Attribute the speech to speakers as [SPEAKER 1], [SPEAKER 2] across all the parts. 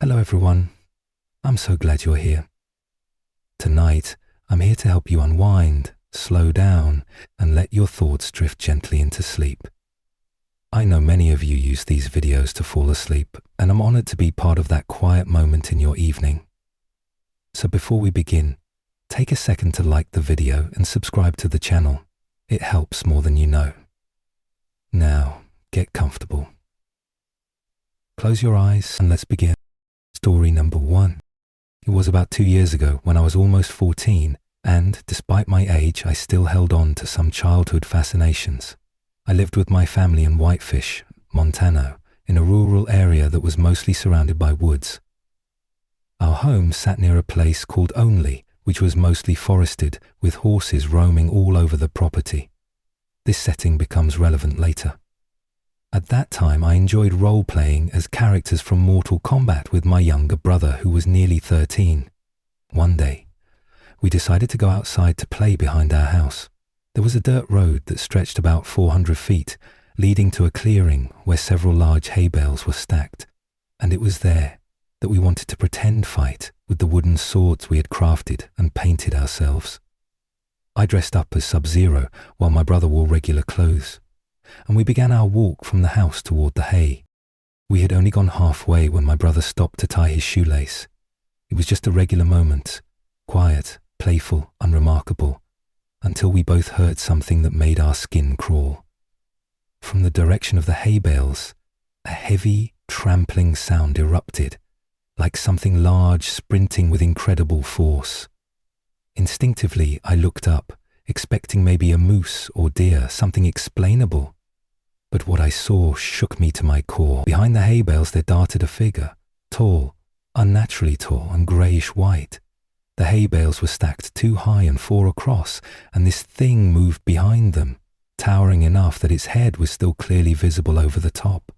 [SPEAKER 1] Hello everyone, I'm so glad you're here. Tonight, I'm here to help you unwind, slow down, and let your thoughts drift gently into sleep. I know many of you use these videos to fall asleep, and I'm honored to be part of that quiet moment in your evening. So before we begin, take a second to like the video and subscribe to the channel. It helps more than you know. Now, get comfortable. Close your eyes and let's begin. Story number 1. It was about 2 years ago when I was almost 14, and despite my age, I still held on to some childhood fascinations. I lived with my family in Whitefish, Montana, in a rural area that was mostly surrounded by woods. Our home sat near a place called Only, which was mostly forested, with horses roaming all over the property. This setting becomes relevant later. At that time, I enjoyed role-playing as characters from Mortal Kombat with my younger brother, who was nearly 13. One day, we decided to go outside to play behind our house. There was a dirt road that stretched about 400 feet, leading to a clearing where several large hay bales were stacked, and it was there that we wanted to pretend fight with the wooden swords we had crafted and painted ourselves. I dressed up as Sub-Zero while my brother wore regular clothes, and we began our walk from the house toward the hay. We had only gone halfway when my brother stopped to tie his shoelace. It was just a regular moment, quiet, playful, unremarkable, until we both heard something that made our skin crawl. From the direction of the hay bales, a heavy, trampling sound erupted, like something large sprinting with incredible force. Instinctively, I looked up, expecting maybe a moose or deer, something explainable. But what I saw shook me to my core. Behind the hay bales there darted a figure, tall, unnaturally tall and greyish-white. The hay bales were stacked 2 high and 4 across, and this thing moved behind them, towering enough that its head was still clearly visible over the top.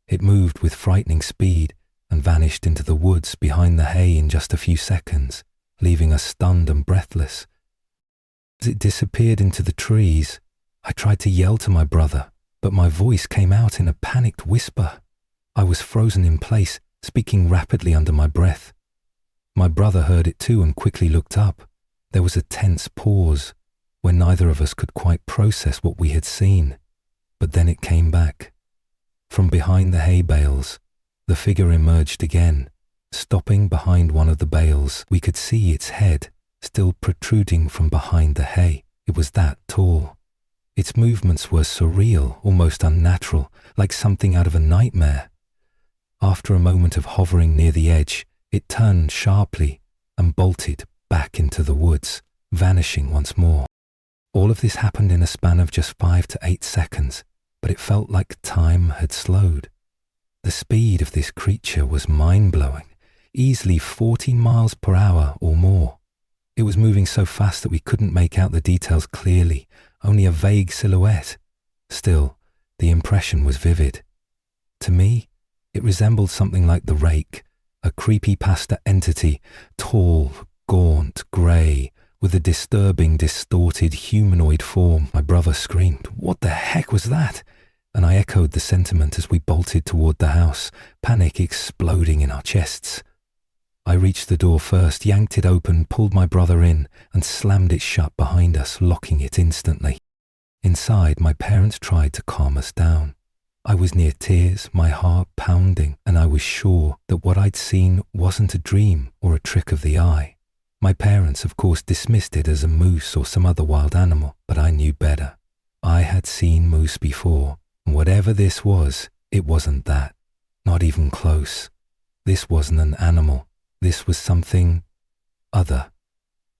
[SPEAKER 1] It moved with frightening speed and vanished into the woods behind the hay in just a few seconds, leaving us stunned and breathless. As it disappeared into the trees, I tried to yell to my brother, but my voice came out in a panicked whisper. I was frozen in place, speaking rapidly under my breath. My brother heard it too and quickly looked up. There was a tense pause, where neither of us could quite process what we had seen. But then it came back. From behind the hay bales, the figure emerged again. Stopping behind one of the bales, we could see its head, still protruding from behind the hay. It was that tall. Its movements were surreal, almost unnatural, like something out of a nightmare. After a moment of hovering near the edge, it turned sharply and bolted back into the woods, vanishing once more. All of this happened in a span of just 5 to 8 seconds, but it felt like time had slowed. The speed of this creature was mind-blowing, easily 40 miles per hour or more. It was moving so fast that we couldn't make out the details clearly, only a vague silhouette. Still, the impression was vivid. To me, it resembled something like the Rake, a creepypasta entity, tall, gaunt, grey, with a disturbing, distorted humanoid form. My brother screamed, "What the heck was that?" And I echoed the sentiment as we bolted toward the house, panic exploding in our chests. I reached the door first, yanked it open, pulled my brother in, and slammed it shut behind us, locking it instantly. Inside, my parents tried to calm us down. I was near tears, my heart pounding, and I was sure that what I'd seen wasn't a dream or a trick of the eye. My parents, of course, dismissed it as a moose or some other wild animal, but I knew better. I had seen moose before, and whatever this was, it wasn't that. Not even close. This wasn't an animal. This was something other.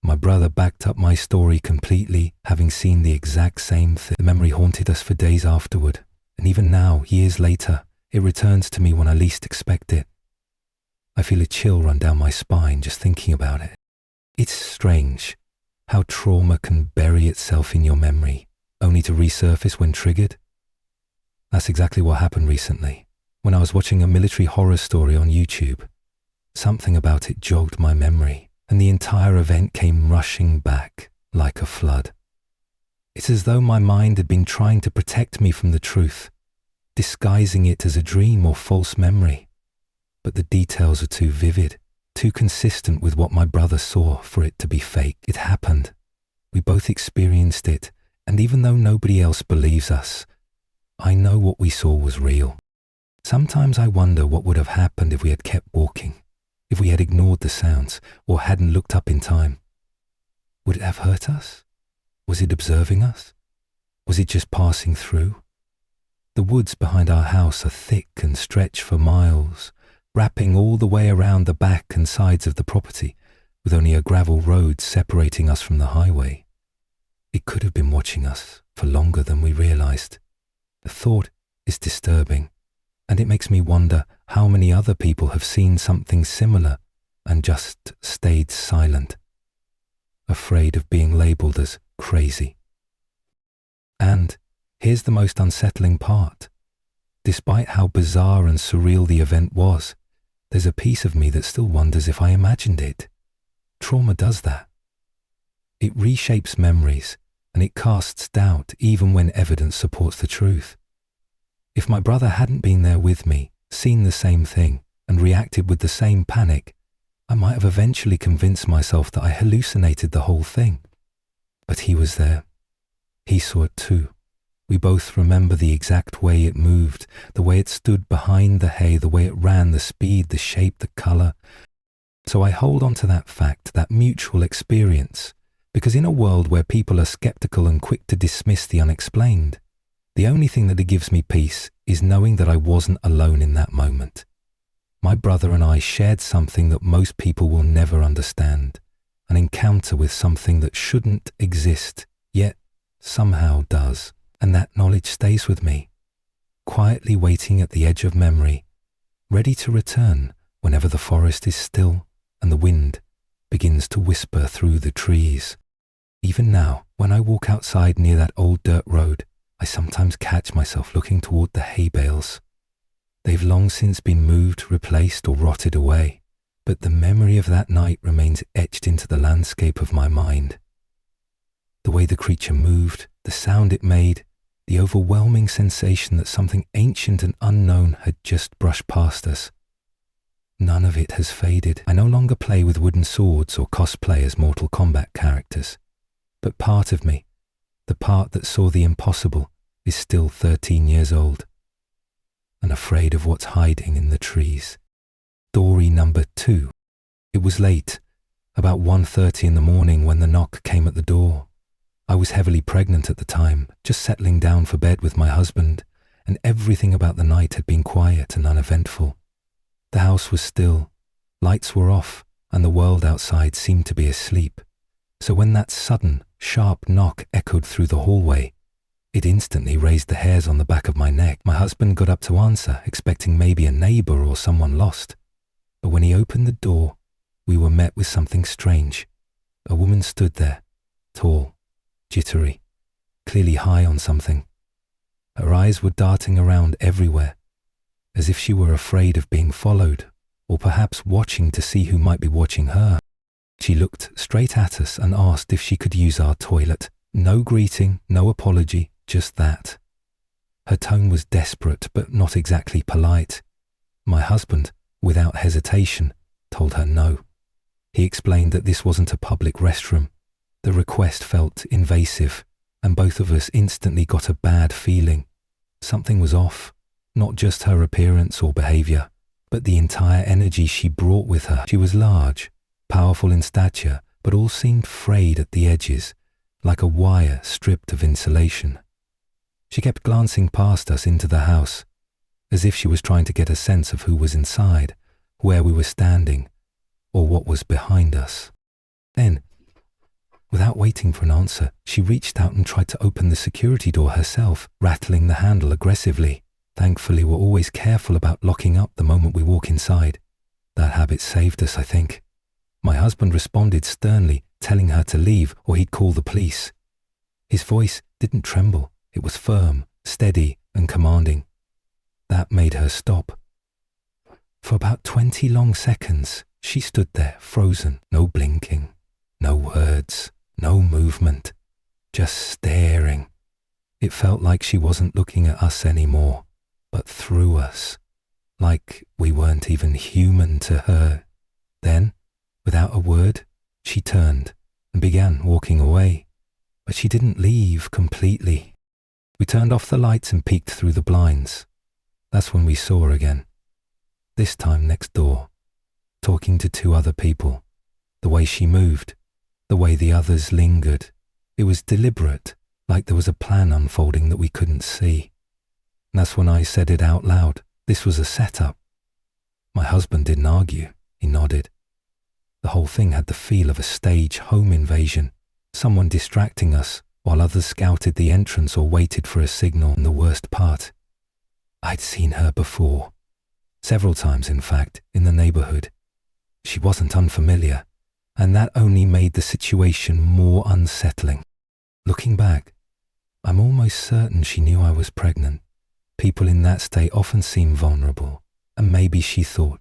[SPEAKER 1] My brother backed up my story completely, having seen the exact same thing. The memory haunted us for days afterward, and even now, years later, it returns to me when I least expect it. I feel a chill run down my spine just thinking about it. It's strange how trauma can bury itself in your memory, only to resurface when triggered. That's exactly what happened recently, when I was watching a military horror story on YouTube. Something about it jogged my memory, and the entire event came rushing back like a flood. It's as though my mind had been trying to protect me from the truth, disguising it as a dream or false memory. but the details are too vivid, too consistent with what my brother saw for it to be fake. It happened. We both experienced it, and even though nobody else believes us, I know what we saw was real. Sometimes I wonder what would have happened if we had kept walking, if we had ignored the sounds or hadn't looked up in time. Would it have hurt us? Was it observing us? Was it just passing through? The woods behind our house are thick and stretch for miles, wrapping all the way around the back and sides of the property, with only a gravel road separating us from the highway. It could have been watching us for longer than we realized. The thought is disturbing, and it makes me wonder how many other people have seen something similar and just stayed silent, afraid of being labeled as crazy. And here's the most unsettling part. Despite how bizarre and surreal the event was, there's a piece of me that still wonders if I imagined it. Trauma does that. It reshapes memories, and it casts doubt even when evidence supports the truth. If my brother hadn't been there with me, seen the same thing, and reacted with the same panic, I might have eventually convinced myself that I hallucinated the whole thing. But he was there. He saw it too. We both remember the exact way it moved, the way it stood behind the hay, the way it ran, the speed, the shape, the colour. So I hold on to that fact, that mutual experience, because in a world where people are sceptical and quick to dismiss the unexplained, the only thing that gives me peace is knowing that I wasn't alone in that moment. My brother and I shared something that most people will never understand, an encounter with something that shouldn't exist, yet somehow does. And that knowledge stays with me, quietly waiting at the edge of memory, ready to return whenever the forest is still and the wind begins to whisper through the trees. Even now, when I walk outside near that old dirt road, I sometimes catch myself looking toward the hay bales. They've long since been moved, replaced, or rotted away, but the memory of that night remains etched into the landscape of my mind. The way the creature moved, the sound it made, the overwhelming sensation that something ancient and unknown had just brushed past us. None of it has faded. I no longer play with wooden swords or cosplay as Mortal Kombat characters. But part of me, the part that saw the impossible, is still 13 years old and afraid of what's hiding in the trees. Story number 2. It was late, about 1:30 in the morning when the knock came at the door. I was heavily pregnant at the time, just settling down for bed with my husband, and everything about the night had been quiet and uneventful. The house was still, lights were off, and the world outside seemed to be asleep. So when that sudden, sharp knock echoed through the hallway, it instantly raised the hairs on the back of my neck. My husband got up to answer, expecting maybe a neighbour or someone lost. But when he opened the door, we were met with something strange. A woman stood there, tall, jittery, clearly high on something. Her eyes were darting around everywhere, as if she were afraid of being followed, or perhaps watching to see who might be watching her. She looked straight at us and asked if she could use our toilet. No greeting, no apology, just that. Her tone was desperate, but not exactly polite. My husband, without hesitation, told her no. He explained that this wasn't a public restroom. The request felt invasive, and both of us instantly got a bad feeling. Something was off, not just her appearance or behaviour, but the entire energy she brought with her. She was large, powerful in stature, but all seemed frayed at the edges, like a wire stripped of insulation. She kept glancing past us into the house, as if she was trying to get a sense of who was inside, where we were standing, or what was behind us. Then, without waiting for an answer, she reached out and tried to open the security door herself, rattling the handle aggressively. Thankfully, we're always careful about locking up the moment we walk inside. That habit saved us, I think. My husband responded sternly, telling her to leave or he'd call the police. His voice didn't tremble. It was firm, steady, and commanding. That made her stop. For about 20 long seconds, she stood there, frozen, no blinking, no words, no movement, just staring. It felt like she wasn't looking at us anymore, but through us. like we weren't even human to her. Then, without a word, she turned and began walking away. But she didn't leave completely. We turned off the lights and peeked through the blinds. That's when we saw her again. This time next door, talking to two other people. The way she moved, the way the others lingered. It was deliberate, like there was a plan unfolding that we couldn't see. And that's when I said it out loud. This was a setup. My husband didn't argue. He nodded. The whole thing had the feel of a stage home invasion, someone distracting us while others scouted the entrance or waited for a signal. And the worst part, I'd seen her before. Several times, in fact, in the neighborhood. She wasn't unfamiliar, and that only made the situation more unsettling. Looking back, I'm almost certain she knew I was pregnant. People in that state often seem vulnerable, and maybe she thought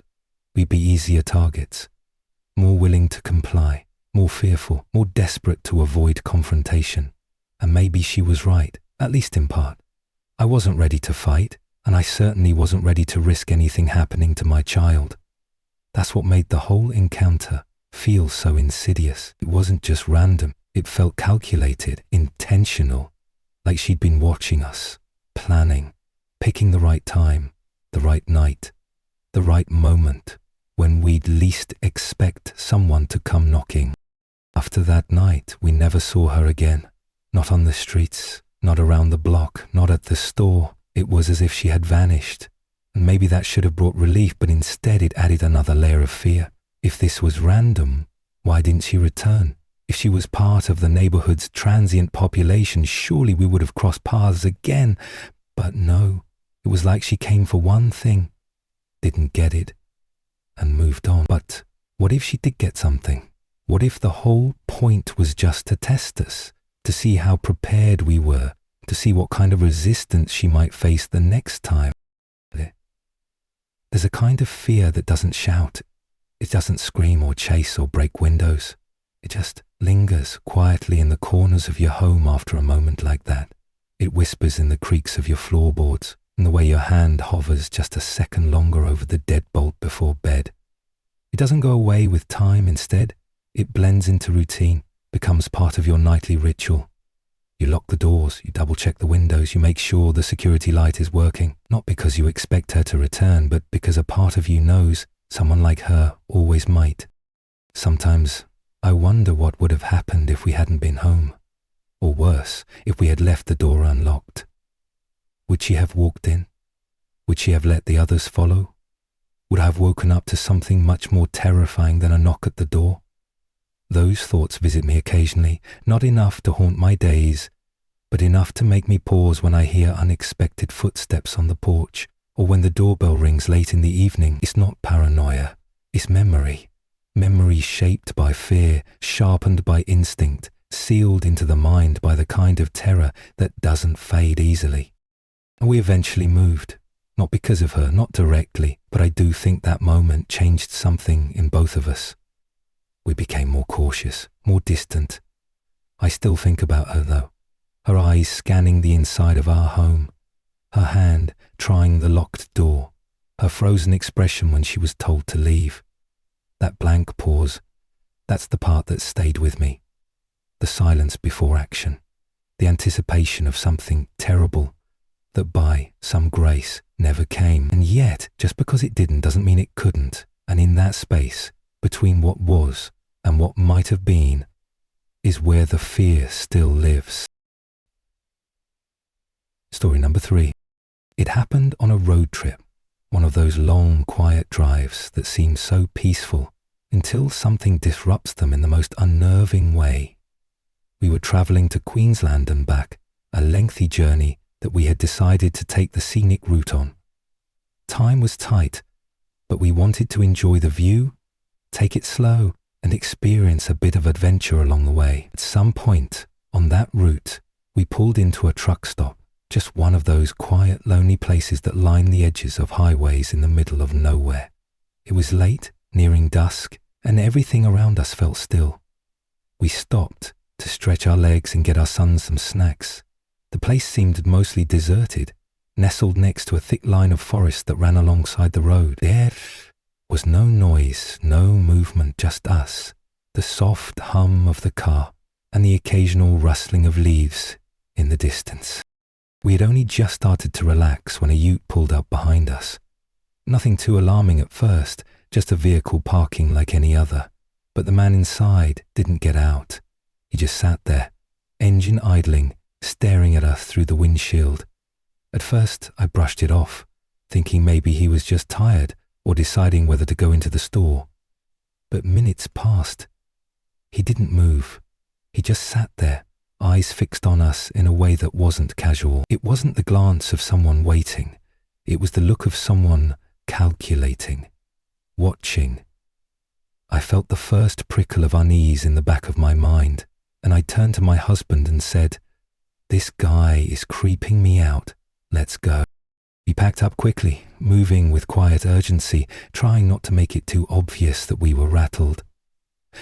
[SPEAKER 1] we'd be easier targets, more willing to comply, more fearful, more desperate to avoid confrontation. And maybe she was right, at least in part. I wasn't ready to fight, and I certainly wasn't ready to risk anything happening to my child. That's what made the whole encounter feel so insidious. It wasn't just random, it felt calculated, intentional, like she'd been watching us, planning, picking the right time, the right night, the right moment, when we'd least expect someone to come knocking. After that night, we never saw her again. Not on the streets, not around the block, not at the store. It was as if she had vanished. And maybe that should have brought relief, but instead it added another layer of fear. If this was random, why didn't she return? If she was part of the neighborhood's transient population, surely we would have crossed paths again. But no, it was like she came for one thing, didn't get it, and moved on. But what if she did get something? What if the whole point was just to test us, to see how prepared we were, to see what kind of resistance she might face the next time? There's a kind of fear that doesn't shout. It doesn't scream or chase or break windows. It just lingers quietly in the corners of your home after a moment like that. It whispers in the creaks of your floorboards and the way your hand hovers just a second longer over the deadbolt before bed. It doesn't go away with time. Instead, it blends into routine, becomes part of your nightly ritual. You lock the doors, you double-check the windows, you make sure the security light is working, not because you expect her to return, but because a part of you knows someone like her always might. Sometimes I wonder what would have happened if we hadn't been home, or worse, if we had left the door unlocked. Would she have walked in? Would she have let the others follow? Would I have woken up to something much more terrifying than a knock at the door? Those thoughts visit me occasionally, not enough to haunt my days, but enough to make me pause when I hear unexpected footsteps on the porch, or when the doorbell rings late in the evening. It's not paranoia, it's memory. Memory shaped by fear, sharpened by instinct, sealed into the mind by the kind of terror that doesn't fade easily. And we eventually moved, not because of her, not directly, but I do think that moment changed something in both of us. We became more cautious, more distant. I still think about her though, her eyes scanning the inside of our home, her hand trying the locked door, her frozen expression when she was told to leave. That blank pause, that's the part that stayed with me. The silence before action, the anticipation of something terrible that by some grace never came. And yet, just because it didn't doesn't mean it couldn't. And in that space, between what was and what might have been, is where the fear still lives. Story number 3. It happened on a road trip, one of those long, quiet drives that seem so peaceful until something disrupts them in the most unnerving way. We were travelling to Queensland and back, a lengthy journey that we had decided to take the scenic route on. Time was tight, but we wanted to enjoy the view, take it slow, and experience a bit of adventure along the way. At some point on that route, we pulled into a truck stop, just one of those quiet, lonely places that line the edges of highways in the middle of nowhere. It was late, nearing dusk, and everything around us felt still. We stopped to stretch our legs and get our sons some snacks. The place seemed mostly deserted, nestled next to a thick line of forest that ran alongside the road. There was no noise, no movement, just us, the soft hum of the car, and the occasional rustling of leaves in the distance. We had only just started to relax when a ute pulled up behind us. Nothing too alarming at first, just a vehicle parking like any other. But the man inside didn't get out. He just sat there, engine idling, staring at us through the windshield. At first, I brushed it off, thinking maybe he was just tired or deciding whether to go into the store. But minutes passed. He didn't move. He just sat there, eyes fixed on us in a way that wasn't casual. It wasn't the glance of someone waiting. It was the look of someone calculating, watching. I felt the first prickle of unease in the back of my mind, and I turned to my husband and said, "This guy is creeping me out. Let's go." He packed up quickly, moving with quiet urgency, trying not to make it too obvious that we were rattled.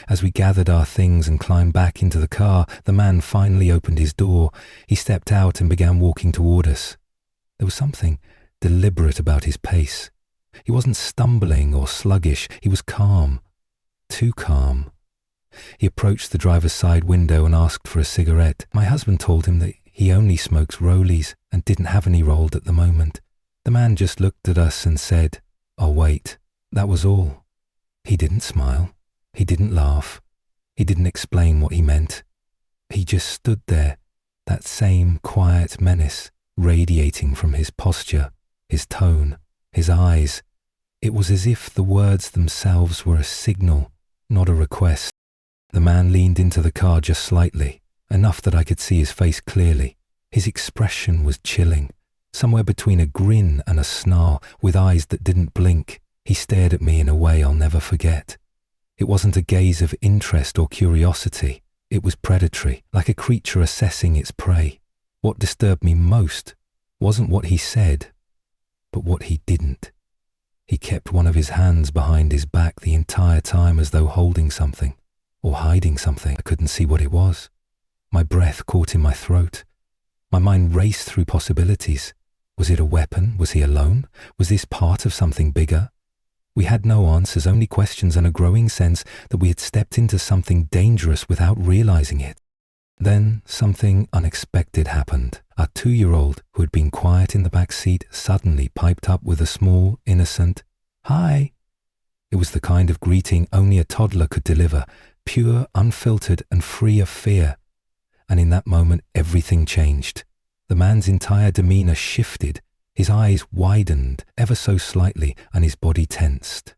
[SPEAKER 1] As we gathered our things and climbed back into the car, the man finally opened his door. He stepped out and began walking toward us. There was something deliberate about his pace. He wasn't stumbling or sluggish. He was calm. Too calm. He approached the driver's side window and asked for a cigarette. My husband told him that he only smokes Rollies and didn't have any rolled at the moment. The man just looked at us and said, "I'll wait." That was all. He didn't smile. He didn't laugh. He didn't explain what he meant. He just stood there, that same quiet menace radiating from his posture, his tone, his eyes. It was as if the words themselves were a signal, not a request. The man leaned into the car just slightly, enough that I could see his face clearly. His expression was chilling, somewhere between a grin and a snarl, with eyes that didn't blink. He stared at me in a way I'll never forget. It wasn't a gaze of interest or curiosity. It was predatory, like a creature assessing its prey. What disturbed me most wasn't what he said, but what he didn't. He kept one of his hands behind his back the entire time, as though holding something or hiding something. I couldn't see what it was. My breath caught in my throat. My mind raced through possibilities. Was it a weapon? Was he alone? Was this part of something bigger? We had no answers, only questions and a growing sense that we had stepped into something dangerous without realizing it. Then something unexpected happened. Our 2-year-old, who had been quiet in the back seat, suddenly piped up with a small, innocent, "Hi." It was the kind of greeting only a toddler could deliver, pure, unfiltered, and free of fear. And in that moment, everything changed. The man's entire demeanor shifted. His eyes widened ever so slightly and his body tensed.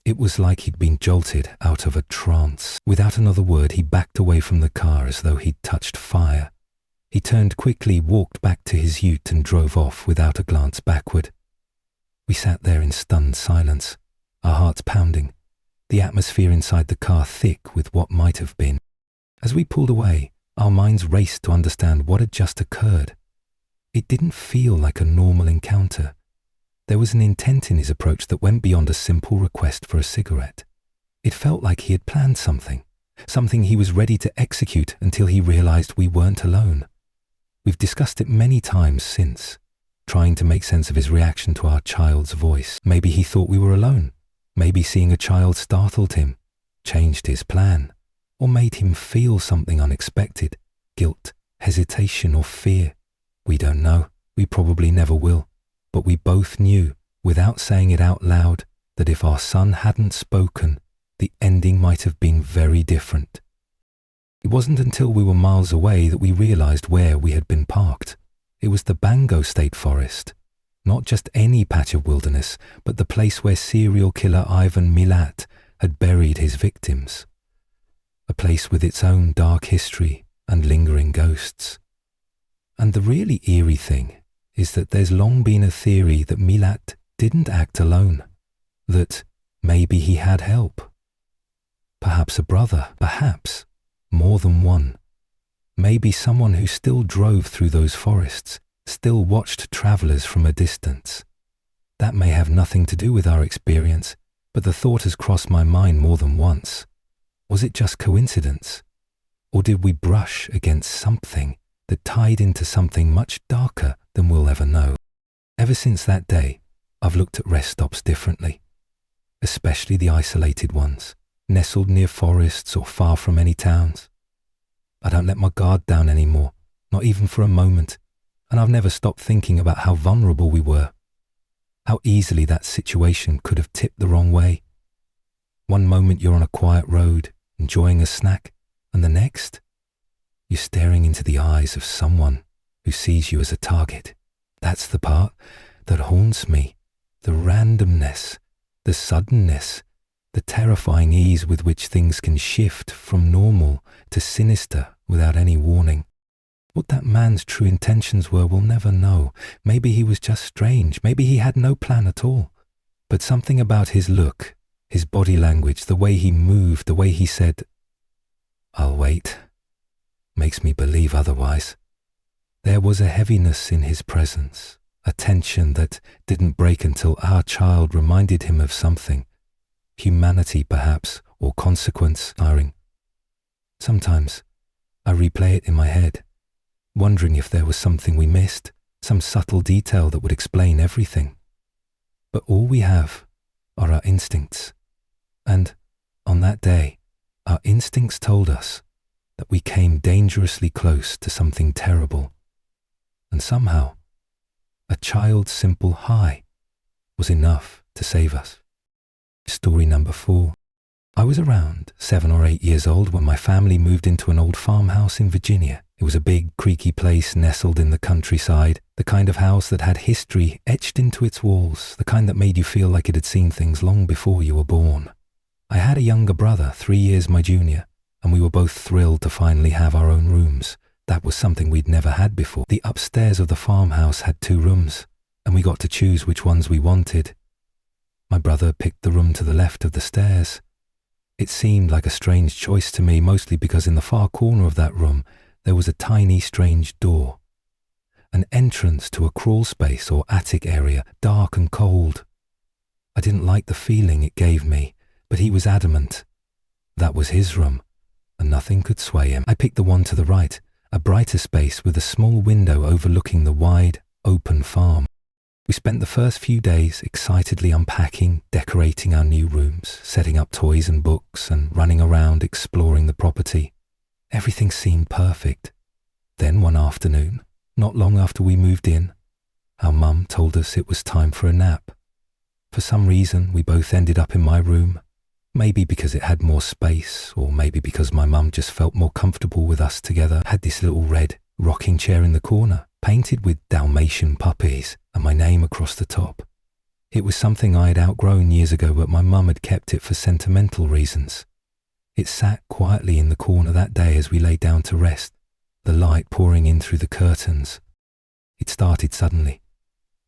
[SPEAKER 1] It was like he'd been jolted out of a trance. Without another word, he backed away from the car as though he'd touched fire. He turned quickly, walked back to his ute and drove off without a glance backward. We sat there in stunned silence, our hearts pounding, the atmosphere inside the car thick with what might have been. As we pulled away, our minds raced to understand what had just occurred. It didn't feel like a normal encounter. There was an intent in his approach that went beyond a simple request for a cigarette. It felt like he had planned something he was ready to execute until he realized we weren't alone. We've discussed it many times since, trying to make sense of his reaction to our child's voice. Maybe he thought we were alone. Maybe seeing a child startled him, changed his plan, or made him feel something unexpected, guilt, hesitation, or fear. We don't know. We probably never will. But we both knew, without saying it out loud, that if our son hadn't spoken, the ending might have been very different. It wasn't until we were miles away that we realized where we had been parked. It was the Bango State Forest. Not just any patch of wilderness, but the place where serial killer Ivan Milat had buried his victims. A place with its own dark history and lingering ghosts. And the really eerie thing is that there's long been a theory that Milat didn't act alone, that maybe he had help. Perhaps a brother, perhaps more than one. Maybe someone who still drove through those forests, still watched travelers from a distance. That may have nothing to do with our experience, but the thought has crossed my mind more than once. Was it just coincidence? Or did we brush against something that tied into something much darker than we'll ever know? Ever since that day, I've looked at rest stops differently, especially the isolated ones, nestled near forests or far from any towns. I don't let my guard down anymore, not even for a moment, and I've never stopped thinking about how vulnerable we were, how easily that situation could have tipped the wrong way. One moment you're on a quiet road, enjoying a snack, and the next, you're staring into the eyes of someone who sees you as a target. That's the part that haunts me, the randomness, the suddenness, the terrifying ease with which things can shift from normal to sinister without any warning. What that man's true intentions were, we'll never know. Maybe he was just strange. Maybe he had no plan at all. But something about his look, his body language, the way he moved, the way he said, "I'll wait," makes me believe otherwise. There was a heaviness in his presence, a tension that didn't break until our child reminded him of something. Humanity, perhaps, or consequence. Sometimes I replay it in my head, wondering if there was something we missed, some subtle detail that would explain everything. But all we have are our instincts. And on that day, our instincts told us that we came dangerously close to something terrible. And somehow, a child's simple hi was enough to save us. Story number 4. I was around 7 or 8 years old when my family moved into an old farmhouse in Virginia. It was a big, creaky place nestled in the countryside, the kind of house that had history etched into its walls, the kind that made you feel like it had seen things long before you were born. I had a younger brother, 3 years my junior, and we were both thrilled to finally have our own rooms. That was something we'd never had before. The upstairs of the farmhouse had 2 rooms, and we got to choose which ones we wanted. My brother picked the room to the left of the stairs. It seemed like a strange choice to me, mostly because in the far corner of that room there was a tiny, strange door, an entrance to a crawl space or attic area, dark and cold. I didn't like the feeling it gave me, but he was adamant. That was his room, and nothing could sway him. I picked the one to the right, a brighter space with a small window overlooking the wide, open farm. We spent the first few days excitedly unpacking, decorating our new rooms, setting up toys and books, and running around exploring the property. Everything seemed perfect. Then one afternoon, not long after we moved in, our mum told us it was time for a nap. For some reason, we both ended up in my room. Maybe because it had more space, or maybe because my mum just felt more comfortable with us together. Had this little red rocking chair in the corner, painted with Dalmatian puppies and my name across the top. It was something I had outgrown years ago, but my mum had kept it for sentimental reasons. It sat quietly in the corner that day as we lay down to rest, the light pouring in through the curtains. It started suddenly.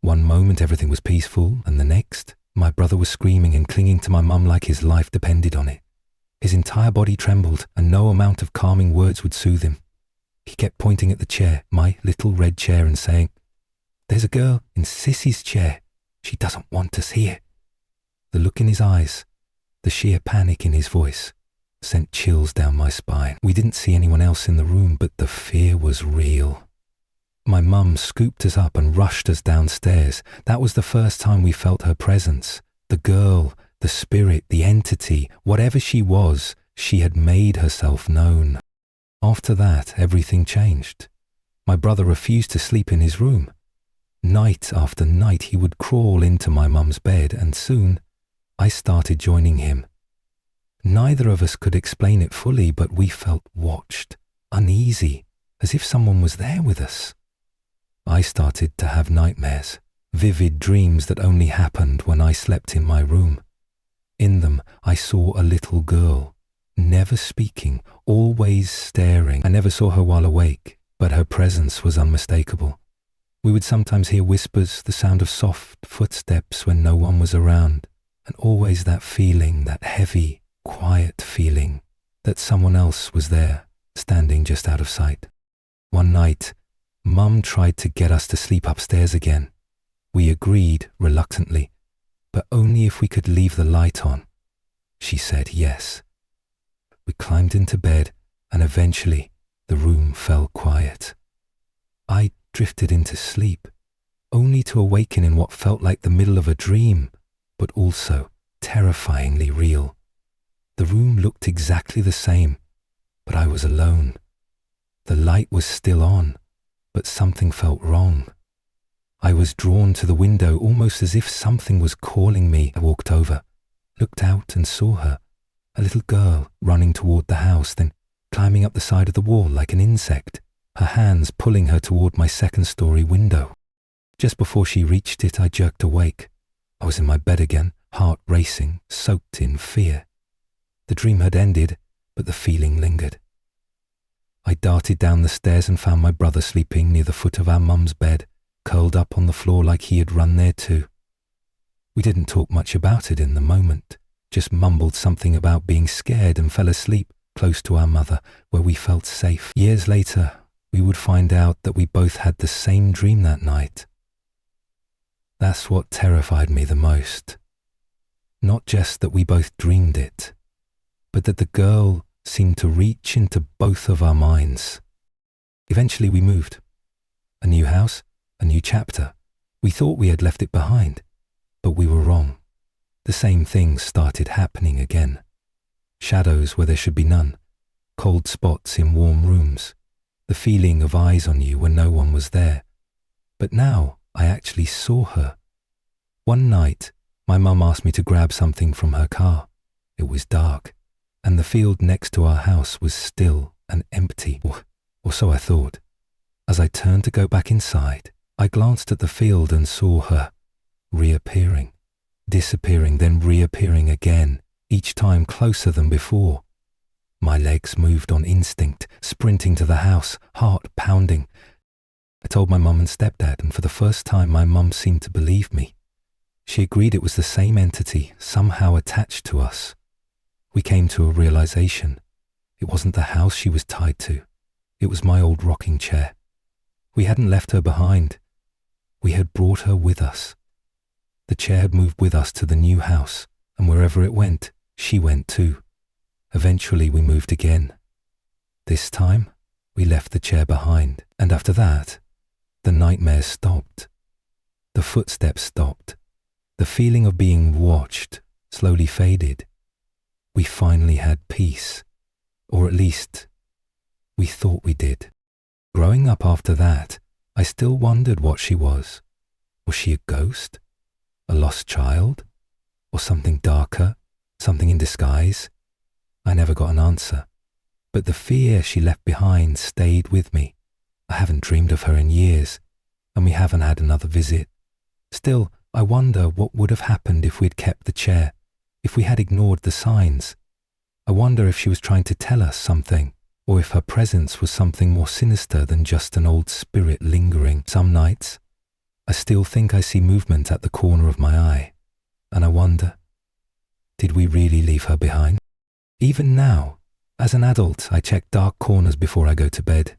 [SPEAKER 1] One moment everything was peaceful, and the next, my brother was screaming and clinging to my mum like his life depended on it. His entire body trembled, and no amount of calming words would soothe him. He kept pointing at the chair, my little red chair, and saying, "There's a girl in Sissy's chair. She doesn't want us here." The look in his eyes, the sheer panic in his voice, sent chills down my spine. We didn't see anyone else in the room, but the fear was real. My mum scooped us up and rushed us downstairs. That was the first time we felt her presence. The girl, the spirit, the entity, whatever she was, she had made herself known. After that, everything changed. My brother refused to sleep in his room. Night after night, he would crawl into my mum's bed, and soon I started joining him. Neither of us could explain it fully, but we felt watched, uneasy, as if someone was there with us. I started to have nightmares, vivid dreams that only happened when I slept in my room. In them, I saw a little girl, never speaking, always staring. I never saw her while awake, but her presence was unmistakable. We would sometimes hear whispers, the sound of soft footsteps when no one was around, and always that feeling, that heavy, quiet feeling, that someone else was there, standing just out of sight. One night, Mum tried to get us to sleep upstairs again. We agreed reluctantly, but only if we could leave the light on. She said yes. We climbed into bed, and eventually the room fell quiet. I drifted into sleep, only to awaken in what felt like the middle of a dream, but also terrifyingly real. The room looked exactly the same, but I was alone. The light was still on, but something felt wrong. I was drawn to the window almost as if something was calling me. I walked over, looked out and saw her, a little girl running toward the house, then climbing up the side of the wall like an insect, her hands pulling her toward my second-story window. Just before she reached it, I jerked awake. I was in my bed again, heart racing, soaked in fear. The dream had ended, but the feeling lingered. I darted down the stairs and found my brother sleeping near the foot of our mum's bed, curled up on the floor like he had run there too. We didn't talk much about it in the moment, just mumbled something about being scared and fell asleep close to our mother, where we felt safe. Years later, we would find out that we both had the same dream that night. That's what terrified me the most. Not just that we both dreamed it, but that the girl seemed to reach into both of our minds. Eventually we moved. A new house, a new chapter. We thought we had left it behind, but we were wrong. The same things started happening again. Shadows where there should be none, cold spots in warm rooms, the feeling of eyes on you when no one was there. But now I actually saw her. One night, my mum asked me to grab something from her car. It was dark, and the field next to our house was still and empty, or so I thought. As I turned to go back inside, I glanced at the field and saw her reappearing, disappearing, then reappearing again, each time closer than before. My legs moved on instinct, sprinting to the house, heart pounding. I told my mum and stepdad, and for the first time my mum seemed to believe me. She agreed it was the same entity somehow attached to us. We came to a realization. It wasn't the house she was tied to. It was my old rocking chair. We hadn't left her behind. We had brought her with us. The chair had moved with us to the new house, and wherever it went, she went too. Eventually we moved again. This time, we left the chair behind, and after that, the nightmares stopped. The footsteps stopped. The feeling of being watched slowly faded. We finally had peace, or at least, we thought we did. Growing up after that, I still wondered what she was. Was she a ghost? A lost child? Or something darker? Something in disguise? I never got an answer, but the fear she left behind stayed with me. I haven't dreamed of her in years, and we haven't had another visit. Still, I wonder what would have happened if we'd kept the chair, if we had ignored the signs. I wonder if she was trying to tell us something, or if her presence was something more sinister than just an old spirit lingering. Some nights, I still think I see movement at the corner of my eye, and I wonder, did we really leave her behind? Even now, as an adult, I check dark corners before I go to bed.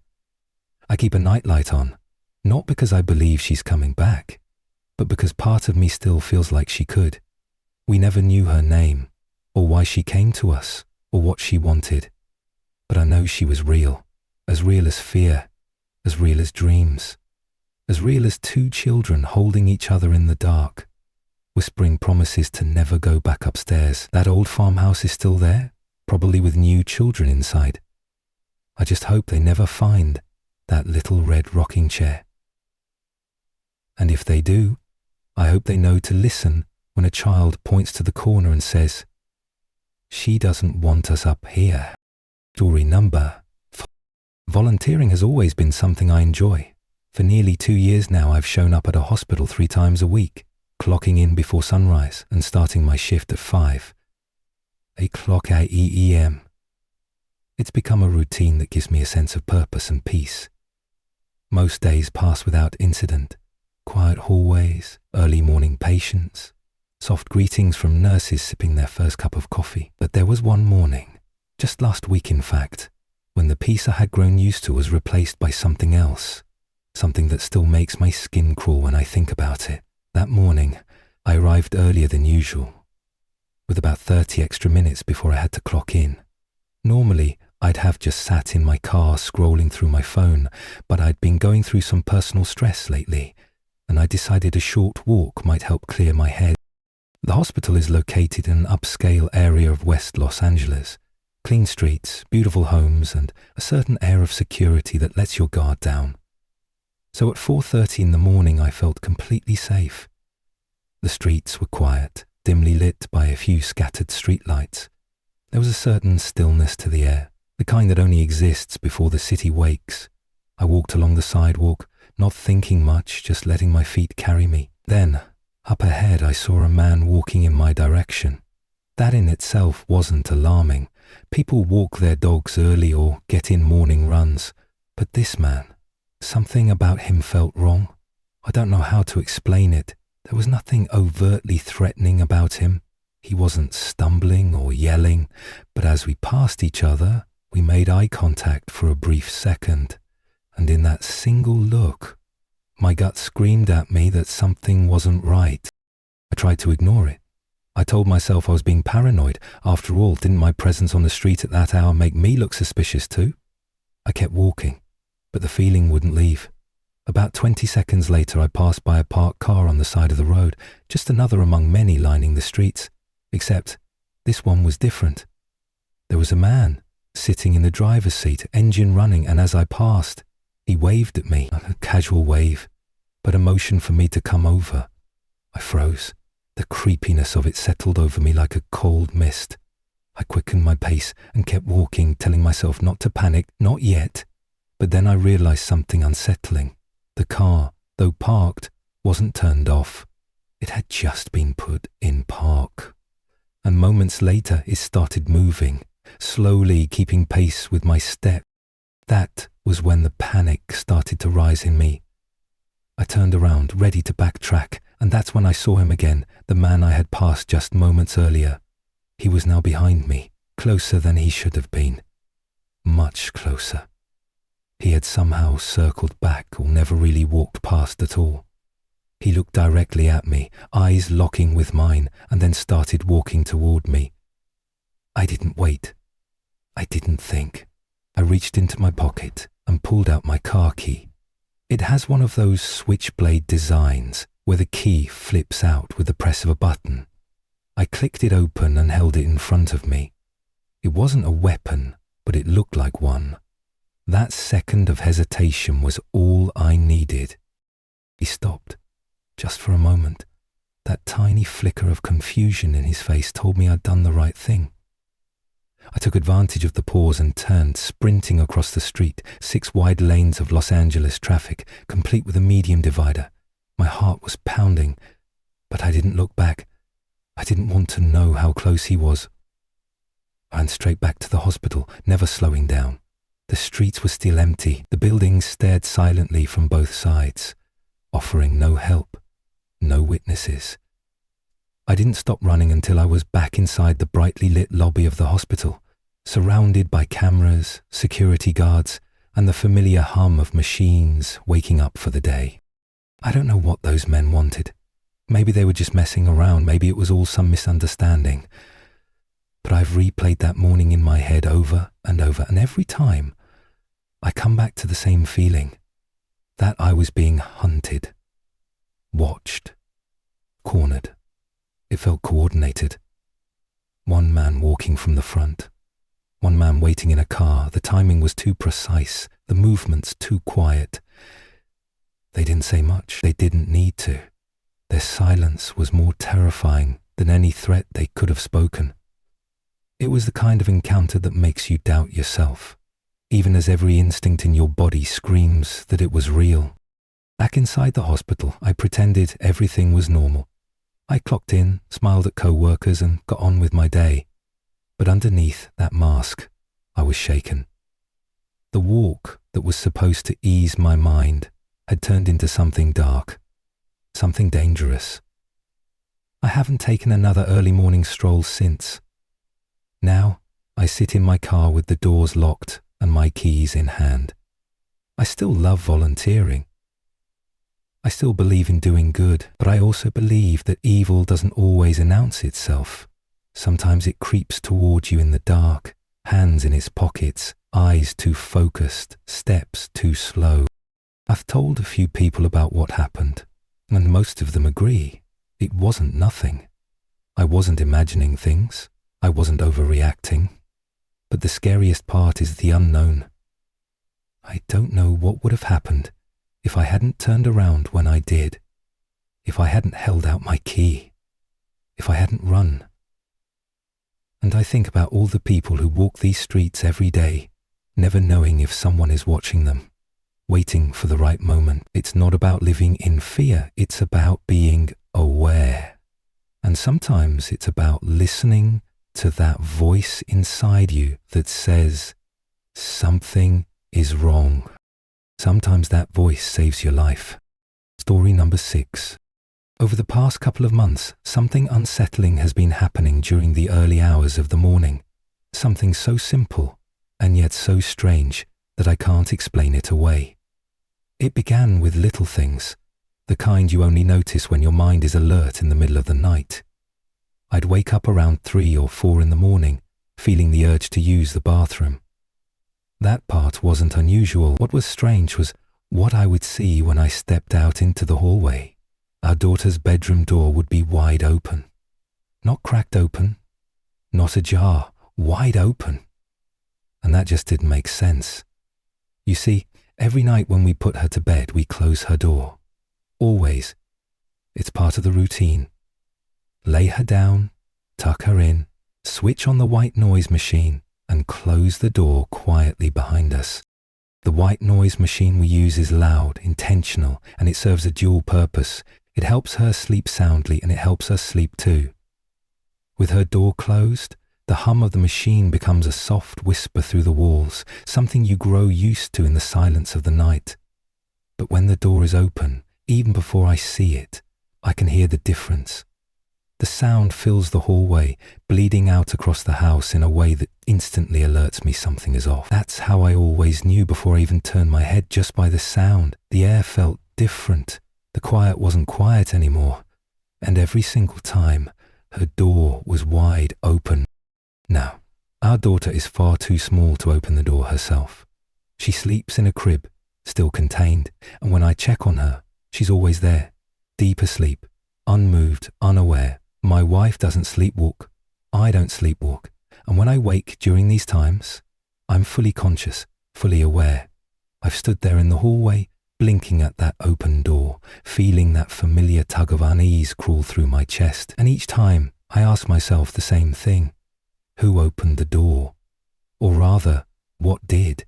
[SPEAKER 1] I keep a nightlight on, not because I believe she's coming back, but because part of me still feels like she could. We never knew her name, or why she came to us, or what she wanted. But I know she was real as fear, as real as dreams, as real as two children holding each other in the dark, whispering promises to never go back upstairs. That old farmhouse is still there, probably with new children inside. I just hope they never find that little red rocking chair. And if they do, I hope they know to listen when a child points to the corner and says, "She doesn't want us up here." Story number 4. Volunteering has always been something I enjoy. For nearly 2 years now, I've shown up at a hospital 3 times a week, clocking in before sunrise and starting my shift at 5. A clock at EEM. It's become a routine that gives me a sense of purpose and peace. Most days pass without incident. Quiet hallways, early morning patients, soft greetings from nurses sipping their first cup of coffee. But there was one morning, just last week in fact, when the peace I had grown used to was replaced by something else, something that still makes my skin crawl when I think about it. That morning, I arrived earlier than usual, with about 30 extra minutes before I had to clock in. Normally, I'd have just sat in my car scrolling through my phone, but I'd been going through some personal stress lately, and I decided a short walk might help clear my head. The hospital is located in an upscale area of West Los Angeles. Clean streets, beautiful homes, and a certain air of security that lets your guard down. So at 4:30 in the morning I felt completely safe. The streets were quiet, dimly lit by a few scattered streetlights. There was a certain stillness to the air, the kind that only exists before the city wakes. I walked along the sidewalk, not thinking much, just letting my feet carry me. Then, up ahead I saw a man walking in my direction. That in itself wasn't alarming. People walk their dogs early or get in morning runs. But this man, something about him felt wrong. I don't know how to explain it. There was nothing overtly threatening about him. He wasn't stumbling or yelling, but as we passed each other, we made eye contact for a brief second. And in that single look, my gut screamed at me that something wasn't right. I tried to ignore it. I told myself I was being paranoid. After all, didn't my presence on the street at that hour make me look suspicious too? I kept walking, but the feeling wouldn't leave. About 20 seconds later, I passed by a parked car on the side of the road, just another among many lining the streets. Except, this one was different. There was a man sitting in the driver's seat, engine running, and as I passed, he waved at me, a casual wave, but a motion for me to come over. I froze. The creepiness of it settled over me like a cold mist. I quickened my pace and kept walking, telling myself not to panic, not yet. But then I realized something unsettling. The car, though parked, wasn't turned off. It had just been put in park. And moments later it started moving, slowly keeping pace with my step. That was when the panic started to rise in me. I turned around, ready to backtrack, and that's when I saw him again, the man I had passed just moments earlier. He was now behind me, closer than he should have been. Much closer. He had somehow circled back or never really walked past at all. He looked directly at me, eyes locking with mine, and then started walking toward me. I didn't wait. I didn't think. I reached into my pocket and pulled out my car key. It has one of those switchblade designs where the key flips out with the press of a button. I clicked it open and held it in front of me. It wasn't a weapon, but it looked like one. That second of hesitation was all I needed. He stopped, just for a moment. That tiny flicker of confusion in his face told me I'd done the right thing. I took advantage of the pause and turned, sprinting across the street, 6 wide lanes of Los Angeles traffic, complete with a medium divider. My heart was pounding, but I didn't look back. I didn't want to know how close he was. I ran straight back to the hospital, never slowing down. The streets were still empty. The buildings stared silently from both sides, offering no help, no witnesses. I didn't stop running until I was back inside the brightly lit lobby of the hospital, surrounded by cameras, security guards, and the familiar hum of machines waking up for the day. I don't know what those men wanted. Maybe they were just messing around, maybe it was all some misunderstanding. But I've replayed that morning in my head over, and every time I come back to the same feeling, that I was being hunted, watched, cornered. It felt coordinated. One man walking from the front. One man waiting in a car. The timing was too precise. The movements too quiet. They didn't say much. They didn't need to. Their silence was more terrifying than any threat they could have spoken. It was the kind of encounter that makes you doubt yourself, even as every instinct in your body screams that it was real. Back inside the hospital, I pretended everything was normal. I clocked in, smiled at co-workers, and got on with my day. But underneath that mask, I was shaken. The walk that was supposed to ease my mind had turned into something dark, something dangerous. I haven't taken another early morning stroll since. Now, I sit in my car with the doors locked and my keys in hand. I still love volunteering. I still believe in doing good, but I also believe that evil doesn't always announce itself. Sometimes it creeps toward you in the dark, hands in its pockets, eyes too focused, steps too slow. I've told a few people about what happened. and most of them agree. It wasn't nothing. I wasn't imagining things. I wasn't overreacting. But the scariest part is the unknown. I don't know what would have happened if I hadn't turned around when I did, if I hadn't held out my key, if I hadn't run. And I think about all the people who walk these streets every day, never knowing if someone is watching them, waiting for the right moment. It's not about living in fear, it's about being aware. And sometimes it's about listening to that voice inside you that says, something is wrong. Sometimes that voice saves your life. Story number 6. Over the past couple of months, something unsettling has been happening during the early hours of the morning. Something so simple and yet so strange that I can't explain it away. It began with little things, the kind you only notice when your mind is alert in the middle of the night. I'd wake up around 3 or 4 in the morning, feeling the urge to use the bathroom. That part wasn't unusual. What was strange was what I would see when I stepped out into the hallway. Our daughter's bedroom door would be wide open. Not cracked open, not ajar, wide open. And that just didn't make sense. You see, every night when we put her to bed, we close her door. Always. It's part of the routine. Lay her down, tuck her in, switch on the white noise machine, and close the door quietly behind us. The white noise machine we use is loud, intentional, and it serves a dual purpose. It helps her sleep soundly and it helps us sleep too. With her door closed, the hum of the machine becomes a soft whisper through the walls, something you grow used to in the silence of the night. But when the door is open, even before I see it, I can hear the difference. The sound fills the hallway, bleeding out across the house in a way that instantly alerts me something is off. That's how I always knew before I even turned my head, just by the sound. The air felt different. The quiet wasn't quiet anymore. And every single time, her door was wide open. Now, our daughter is far too small to open the door herself. She sleeps in a crib, still contained, and when I check on her, she's always there, deep asleep, unmoved, unaware. My wife doesn't sleepwalk. I don't sleepwalk. And when I wake during these times, I'm fully conscious, fully aware. I've stood there in the hallway, blinking at that open door, feeling that familiar tug of unease crawl through my chest. And each time, I ask myself the same thing. Who opened the door? Or rather, what did?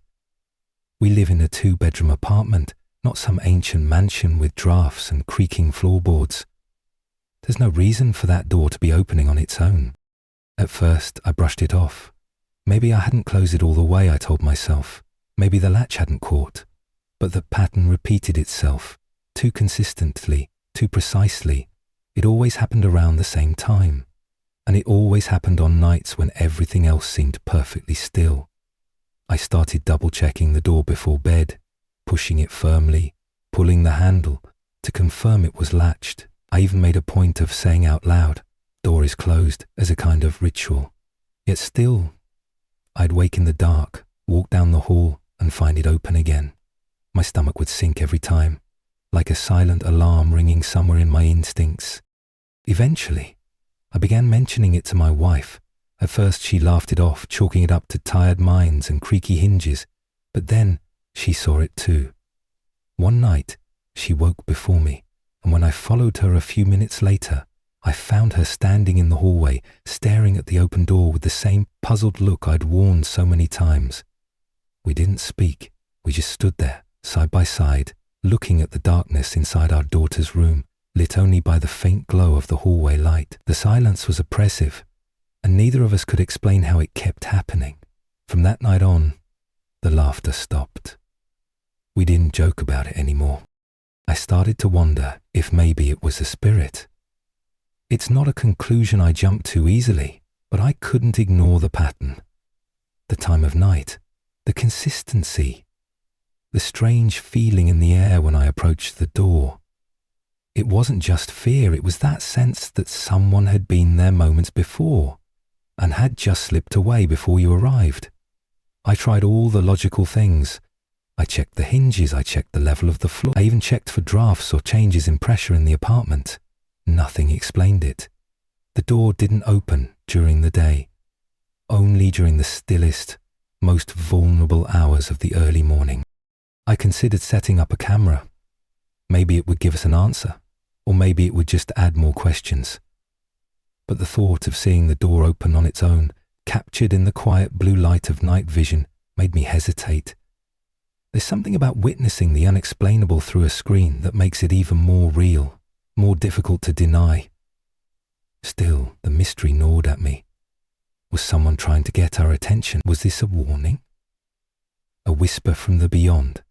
[SPEAKER 1] We live in a 2-bedroom apartment, not some ancient mansion with drafts and creaking floorboards. There's no reason for that door to be opening on its own. At first, I brushed it off. Maybe I hadn't closed it all the way, I told myself. Maybe the latch hadn't caught. But the pattern repeated itself, too consistently, too precisely. It always happened around the same time. And it always happened on nights when everything else seemed perfectly still. I started double-checking the door before bed, pushing it firmly, pulling the handle to confirm it was latched. I even made a point of saying out loud, "Door is closed," as a kind of ritual. Yet still, I'd wake in the dark, walk down the hall, and find it open again. My stomach would sink every time, like a silent alarm ringing somewhere in my instincts. Eventually, I began mentioning it to my wife. At first she laughed it off, chalking it up to tired minds and creaky hinges, but then she saw it too. One night, she woke before me, and when I followed her a few minutes later, I found her standing in the hallway, staring at the open door with the same puzzled look I'd worn so many times. We didn't speak, we just stood there, side by side, looking at the darkness inside our daughter's room, lit only by the faint glow of the hallway light. The silence was oppressive, and neither of us could explain how it kept happening. From that night on, the laughter stopped. We didn't joke about it anymore. I started to wonder if maybe it was a spirit. It's not a conclusion I jumped to easily, but I couldn't ignore the pattern. The time of night, the consistency, the strange feeling in the air when I approached the door. It wasn't just fear, it was that sense that someone had been there moments before and had just slipped away before you arrived. I tried all the logical things. I checked the hinges, I checked the level of the floor, I even checked for drafts or changes in pressure in the apartment. Nothing explained it. The door didn't open during the day, only during the stillest, most vulnerable hours of the early morning. I considered setting up a camera. Maybe it would give us an answer, or maybe it would just add more questions. But the thought of seeing the door open on its own, captured in the quiet blue light of night vision, made me hesitate. There's something about witnessing the unexplainable through a screen that makes it even more real, more difficult to deny. Still, the mystery gnawed at me. Was someone trying to get our attention? Was this a warning? A whisper from the beyond?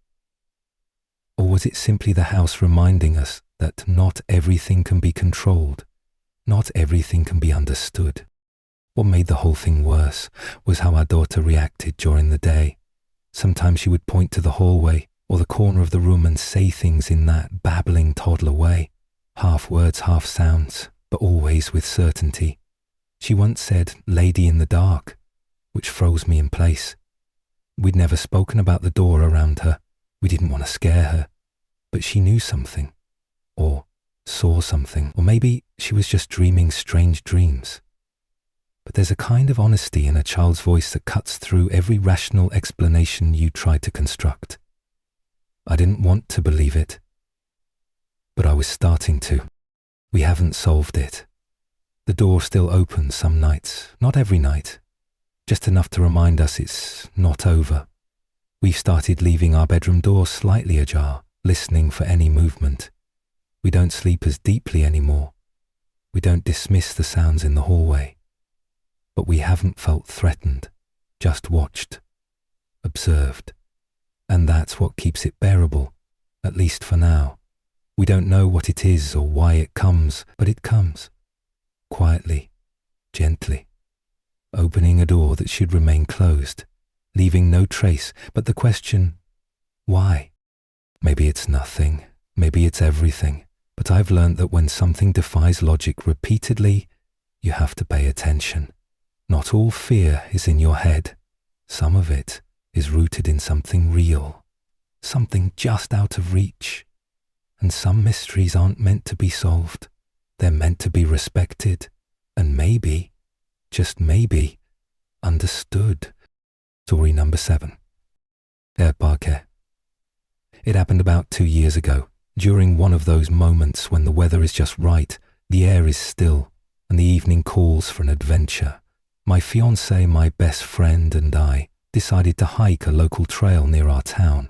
[SPEAKER 1] Or was it simply the house reminding us that not everything can be controlled, not everything can be understood? What made the whole thing worse was how our daughter reacted during the day. Sometimes she would point to the hallway or the corner of the room and say things in that babbling toddler way, half words, half sounds, but always with certainty. She once said, "Lady in the dark," which froze me in place. We'd never spoken about the door around her. We didn't want to scare her. But she knew something, or saw something, or maybe she was just dreaming strange dreams. But there's a kind of honesty in a child's voice that cuts through every rational explanation you try to construct. I didn't want to believe it, but I was starting to. We haven't solved it. The door still opens some nights, not every night, just enough to remind us it's not over. We've started leaving our bedroom door slightly ajar, listening for any movement. We don't sleep as deeply anymore. We don't dismiss the sounds in the hallway. But we haven't felt threatened, just watched, observed. And that's what keeps it bearable, at least for now. We don't know what it is or why it comes, but it comes. Quietly, gently, opening a door that should remain closed, leaving no trace but the question, why? Maybe it's nothing, maybe it's everything, but I've learned that when something defies logic repeatedly, you have to pay attention. Not all fear is in your head. Some of it is rooted in something real, something just out of reach. And some mysteries aren't meant to be solved. They're meant to be respected and maybe, just maybe, understood. Story number 7. Air Parquet. It happened about 2 years ago, during one of those moments when the weather is just right, the air is still, and the evening calls for an adventure. My fiancée, my best friend, and I decided to hike a local trail near our town.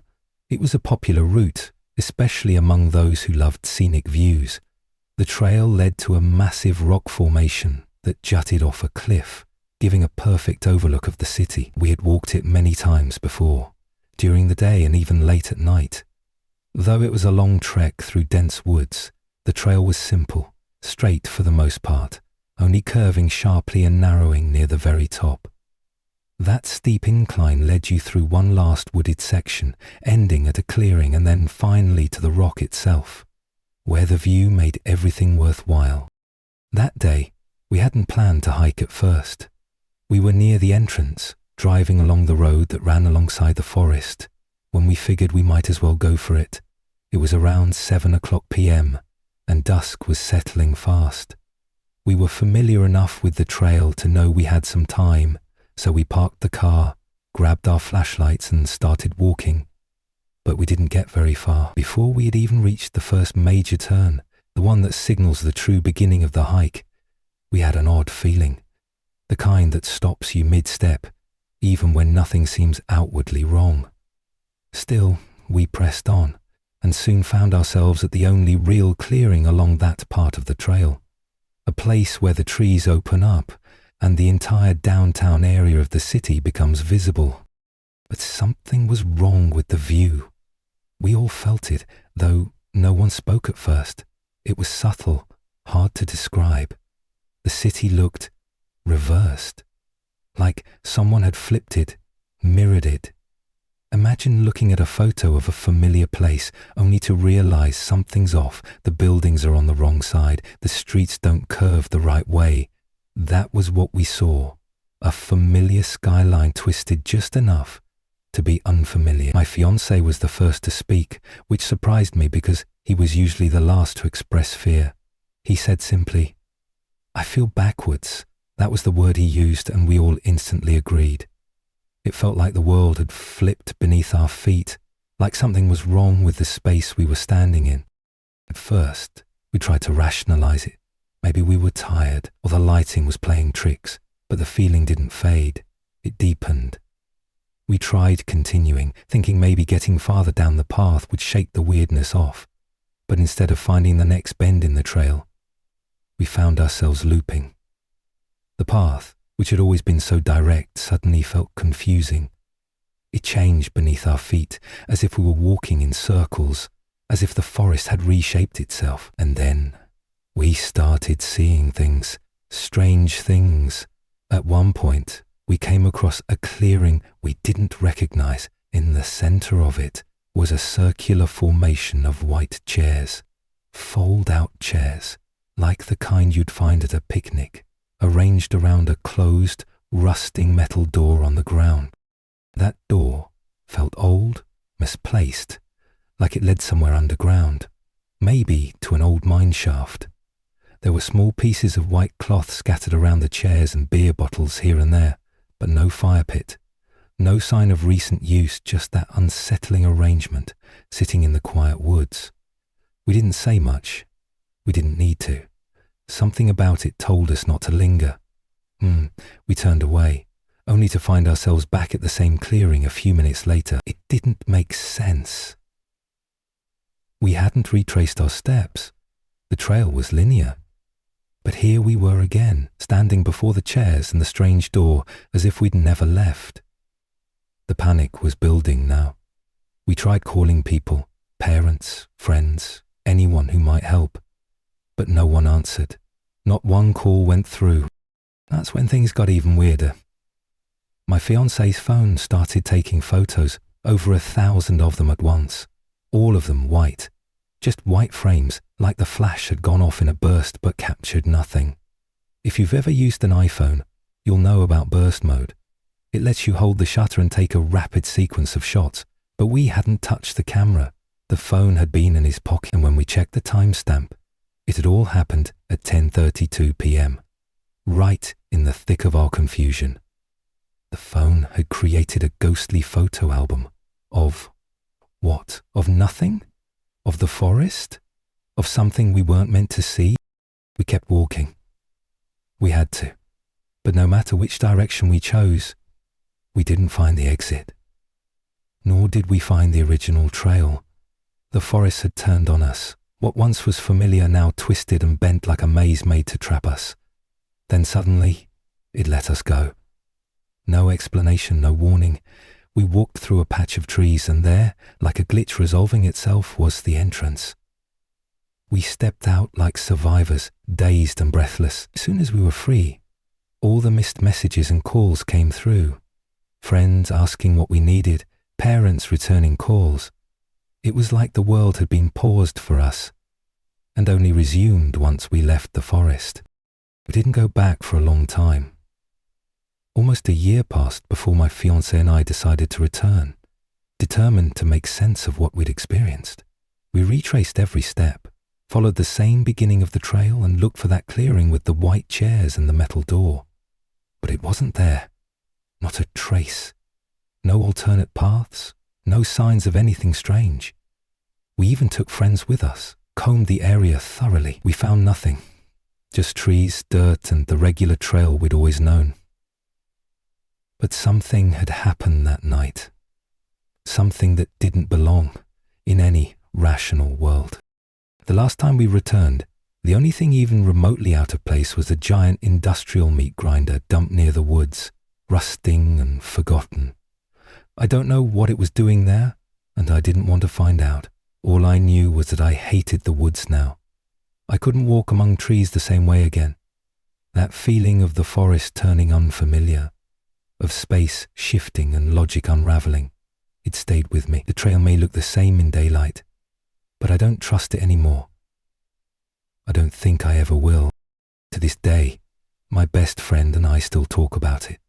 [SPEAKER 1] It was a popular route, especially among those who loved scenic views. The trail led to a massive rock formation that jutted off a cliff, giving a perfect overlook of the city. We had walked it many times before, during the day and even late at night. Though it was a long trek through dense woods, the trail was simple, straight for the most part, only curving sharply and narrowing near the very top. That steep incline led you through one last wooded section, ending at a clearing and then finally to the rock itself, where the view made everything worthwhile. That day, we hadn't planned to hike at first. We were near the entrance, driving along the road that ran alongside the forest, when we figured we might as well go for it. It was around 7:00 p.m., and dusk was settling fast. We were familiar enough with the trail to know we had some time, so we parked the car, grabbed our flashlights and started walking. But we didn't get very far before we had even reached the first major turn, the one that signals the true beginning of the hike. We had an odd feeling, the kind that stops you mid-step, even when nothing seems outwardly wrong. Still, we pressed on, and soon found ourselves at the only real clearing along that part of the trail, a place where the trees open up, and the entire downtown area of the city becomes visible. But something was wrong with the view. We all felt it, though no one spoke at first. It was subtle, hard to describe. The city looked reversed, like someone had flipped it, mirrored it. Imagine looking at a photo of a familiar place, only to realize something's off. The buildings are on the wrong side, the streets don't curve the right way. That was what we saw, a familiar skyline twisted just enough to be unfamiliar. My fiancé was the first to speak, which surprised me because he was usually the last to express fear. He said simply, "I feel backwards." That was the word he used, and we all instantly agreed. It felt like the world had flipped beneath our feet, like something was wrong with the space we were standing in. At first, we tried to rationalize it. Maybe we were tired, or the lighting was playing tricks, but the feeling didn't fade. It deepened. We tried continuing, thinking maybe getting farther down the path would shake the weirdness off. But instead of finding the next bend in the trail, we found ourselves looping. The path, which had always been so direct, suddenly felt confusing. It changed beneath our feet, as if we were walking in circles, as if the forest had reshaped itself. And then we started seeing things, strange things. At one point, we came across a clearing we didn't recognize. In the center of it was a circular formation of white chairs, fold-out chairs, like the kind you'd find at a picnic, arranged around a closed, rusting metal door on the ground. That door felt old, misplaced, like it led somewhere underground, maybe to an old mine shaft. There were small pieces of white cloth scattered around the chairs and beer bottles here and there, but no fire pit. No sign of recent use, just that unsettling arrangement sitting in the quiet woods. We didn't say much. We didn't need to. Something about it told us not to linger. We turned away, only to find ourselves back at the same clearing a few minutes later. It didn't make sense. We hadn't retraced our steps. The trail was linear. But here we were again, standing before the chairs and the strange door as if we'd never left. The panic was building now. We tried calling people, parents, friends, anyone who might help. But no one answered. Not one call went through. That's when things got even weirder. My fiancé's phone started taking photos, over 1,000 of them at once. All of them white. Just white frames, like the flash had gone off in a burst but captured nothing. If you've ever used an iPhone, you'll know about burst mode. It lets you hold the shutter and take a rapid sequence of shots, but we hadn't touched the camera. The phone had been in his pocket, and when we checked the timestamp, it had all happened at 10:32 p.m., right in the thick of our confusion. The phone had created a ghostly photo album of what? Of nothing? Of the forest? Of something we weren't meant to see? We kept walking. We had to. But no matter which direction we chose, we didn't find the exit. Nor did we find the original trail. The forest had turned on us. What once was familiar now twisted and bent like a maze made to trap us. Then suddenly, it let us go. No explanation, no warning. We walked through a patch of trees, and there, like a glitch resolving itself, was the entrance. We stepped out like survivors, dazed and breathless. As soon as we were free, all the missed messages and calls came through. Friends asking what we needed, parents returning calls. It was like the world had been paused for us, and only resumed once we left the forest. We didn't go back for a long time. Almost a year passed before my fiancé and I decided to return, determined to make sense of what we'd experienced. We retraced every step, followed the same beginning of the trail, and looked for that clearing with the white chairs and the metal door. But it wasn't there. Not a trace. No alternate paths. No signs of anything strange. We even took friends with us, combed the area thoroughly. We found nothing. Just trees, dirt, and the regular trail we'd always known. But something had happened that night. Something that didn't belong in any rational world. The last time we returned, the only thing even remotely out of place was a giant industrial meat grinder dumped near the woods, rusting and forgotten. I don't know what it was doing there, and I didn't want to find out. All I knew was that I hated the woods now. I couldn't walk among trees the same way again. That feeling of the forest turning unfamiliar, of space shifting and logic unraveling, it stayed with me. The trail may look the same in daylight, but I don't trust it anymore. I don't think I ever will. To this day, my best friend and I still talk about it.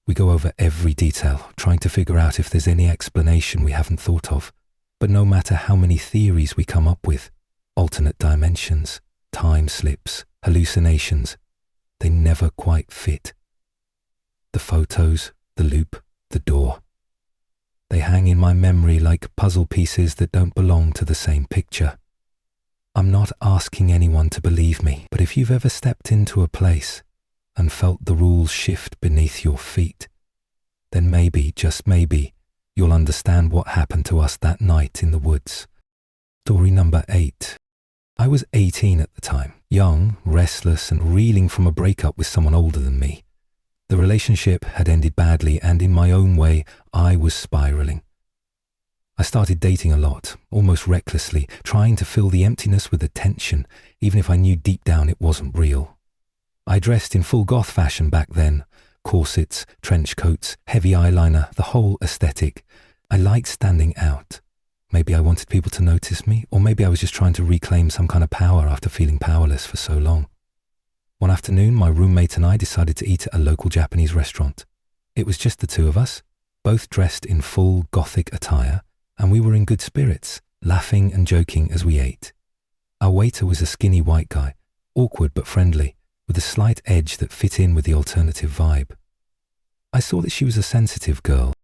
[SPEAKER 1] We go over every detail, trying to figure out if there's any explanation we haven't thought of. But no matter how many theories we come up with, alternate dimensions, time slips, hallucinations, they never quite fit. The photos, the loop, the door. They hang in my memory like puzzle pieces that don't belong to the same picture. I'm not asking anyone to believe me, but if you've ever stepped into a place and felt the rules shift beneath your feet, then maybe, just maybe, you'll understand what happened to us that night in the woods. Story number 8. I was 18 at the time, young, restless, and reeling from a breakup with someone older than me. The relationship had ended badly, and in my own way, I was spiraling. I started dating a lot, almost recklessly, trying to fill the emptiness with attention, even if I knew deep down it wasn't real. I dressed in full goth fashion back then, corsets, trench coats, heavy eyeliner, the whole aesthetic. I liked standing out. Maybe I wanted people to notice me, or maybe I was just trying to reclaim some kind of power after feeling powerless for so long. One afternoon, my roommate and I decided to eat at a local Japanese restaurant. It was just the two of us, both dressed in full gothic attire, and we were in good spirits, laughing and joking as we ate. Our waiter was a skinny white guy, awkward but friendly, with a slight edge that fit in with the alternative vibe. I saw that she was a sensitive girl.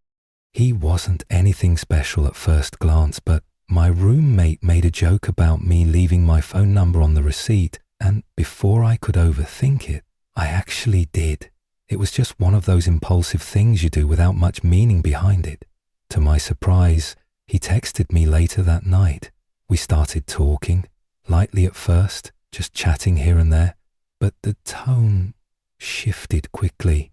[SPEAKER 1] He wasn't anything special at first glance, but my roommate made a joke about me leaving my phone number on the receipt, and before I could overthink it, I actually did. It was just one of those impulsive things you do without much meaning behind it. To my surprise, he texted me later that night. We started talking, lightly at first, just chatting here and there, but the tone shifted quickly.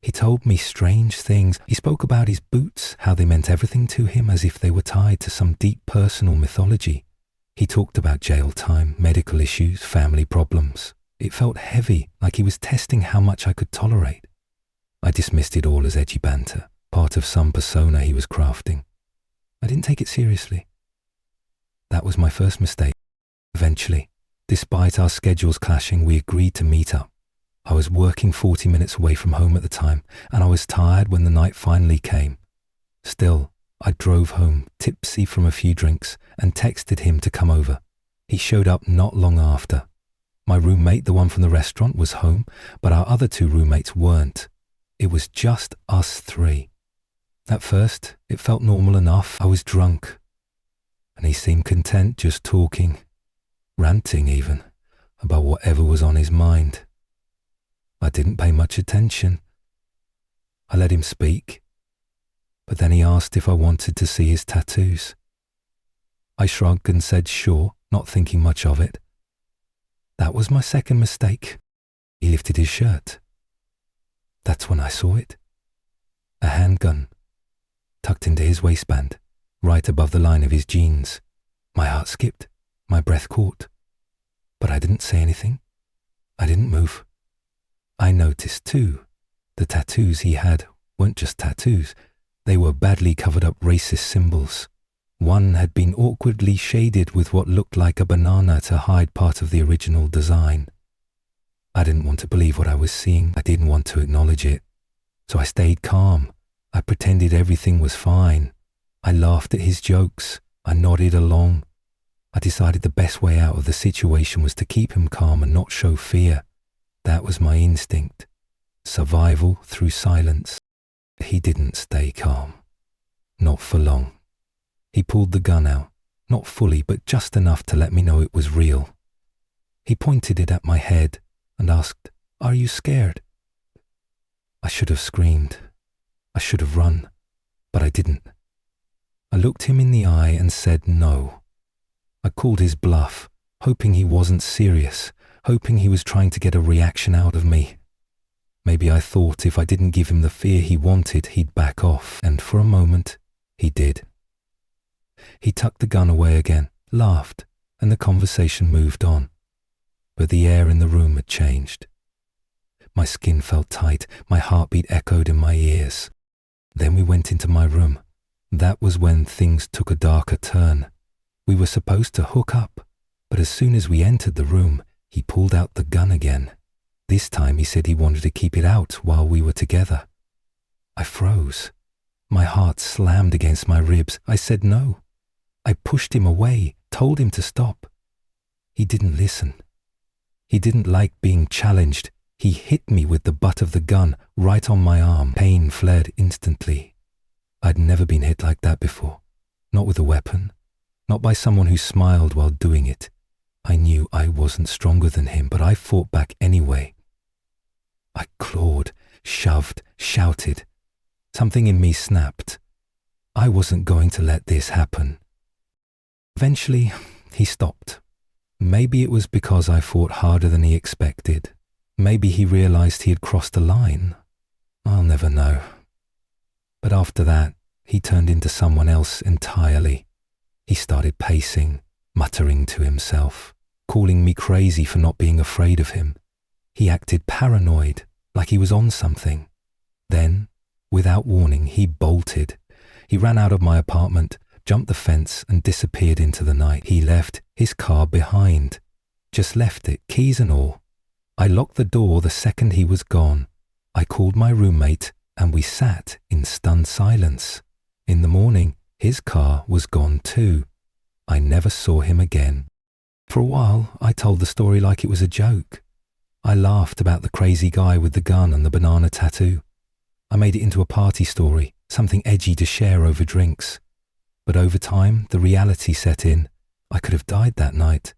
[SPEAKER 1] He told me strange things. He spoke about his boots, how they meant everything to him as if they were tied to some deep personal mythology. He talked about jail time, medical issues, family problems. It felt heavy, like he was testing how much I could tolerate. I dismissed it all as edgy banter, part of some persona he was crafting. I didn't take it seriously. That was my first mistake. Eventually, despite our schedules clashing, we agreed to meet up. I was working 40 minutes away from home at the time, and I was tired when the night finally came. Still, I drove home, tipsy from a few drinks, and texted him to come over. He showed up not long after. My roommate, the one from the restaurant, was home, but our other two roommates weren't. It was just us three. At first, it felt normal enough. I was drunk, and he seemed content just talking, ranting even, about whatever was on his mind. I didn't pay much attention. I let him speak, but then he asked if I wanted to see his tattoos. I shrugged and said sure, not thinking much of it. That was my second mistake. He lifted his shirt. That's when I saw it. A handgun, tucked into his waistband, right above the line of his jeans. My heart skipped, my breath caught. But I didn't say anything. I didn't move. I noticed too, the tattoos he had weren't just tattoos. They were badly covered up racist symbols. One had been awkwardly shaded with what looked like a banana to hide part of the original design. I didn't want to believe what I was seeing. I didn't want to acknowledge it. So I stayed calm. I pretended everything was fine. I laughed at his jokes. I nodded along. I decided the best way out of the situation was to keep him calm and not show fear. That was my instinct. Survival through silence. He didn't stay calm. Not for long. He pulled the gun out, not fully, but just enough to let me know it was real. He pointed it at my head and asked, "Are you scared?" I should have screamed. I should have run, but I didn't. I looked him in the eye and said no. I called his bluff, hoping he wasn't serious, hoping he was trying to get a reaction out of me. Maybe I thought if I didn't give him the fear he wanted, he'd back off, and for a moment, he did. He tucked the gun away again, laughed, and the conversation moved on. But the air in the room had changed. My skin felt tight, my heartbeat echoed in my ears. Then we went into my room. That was when things took a darker turn. We were supposed to hook up, but as soon as we entered the room, he pulled out the gun again. This time he said he wanted to keep it out while we were together. I froze. My heart slammed against my ribs. I said no. I pushed him away, told him to stop. He didn't listen. He didn't like being challenged. He hit me with the butt of the gun right on my arm. Pain fled instantly. I'd never been hit like that before. Not with a weapon. Not by someone who smiled while doing it. I knew I wasn't stronger than him, but I fought back anyway. I clawed, shoved, shouted. Something in me snapped. I wasn't going to let this happen. Eventually, he stopped. Maybe it was because I fought harder than he expected. Maybe he realized he had crossed a line. I'll never know. But after that, he turned into someone else entirely. He started pacing, muttering to himself, calling me crazy for not being afraid of him. He acted paranoid, like he was on something. Then, without warning, he bolted. He ran out of my apartment, jumped the fence, and disappeared into the night. He left his car behind. Just left it, keys and all. I locked the door the second he was gone. I called my roommate, and we sat in stunned silence. In the morning, his car was gone too. I never saw him again. For a while, I told the story like it was a joke. I laughed about the crazy guy with the gun and the banana tattoo. I made it into a party story, something edgy to share over drinks. But over time, the reality set in. I could have died that night.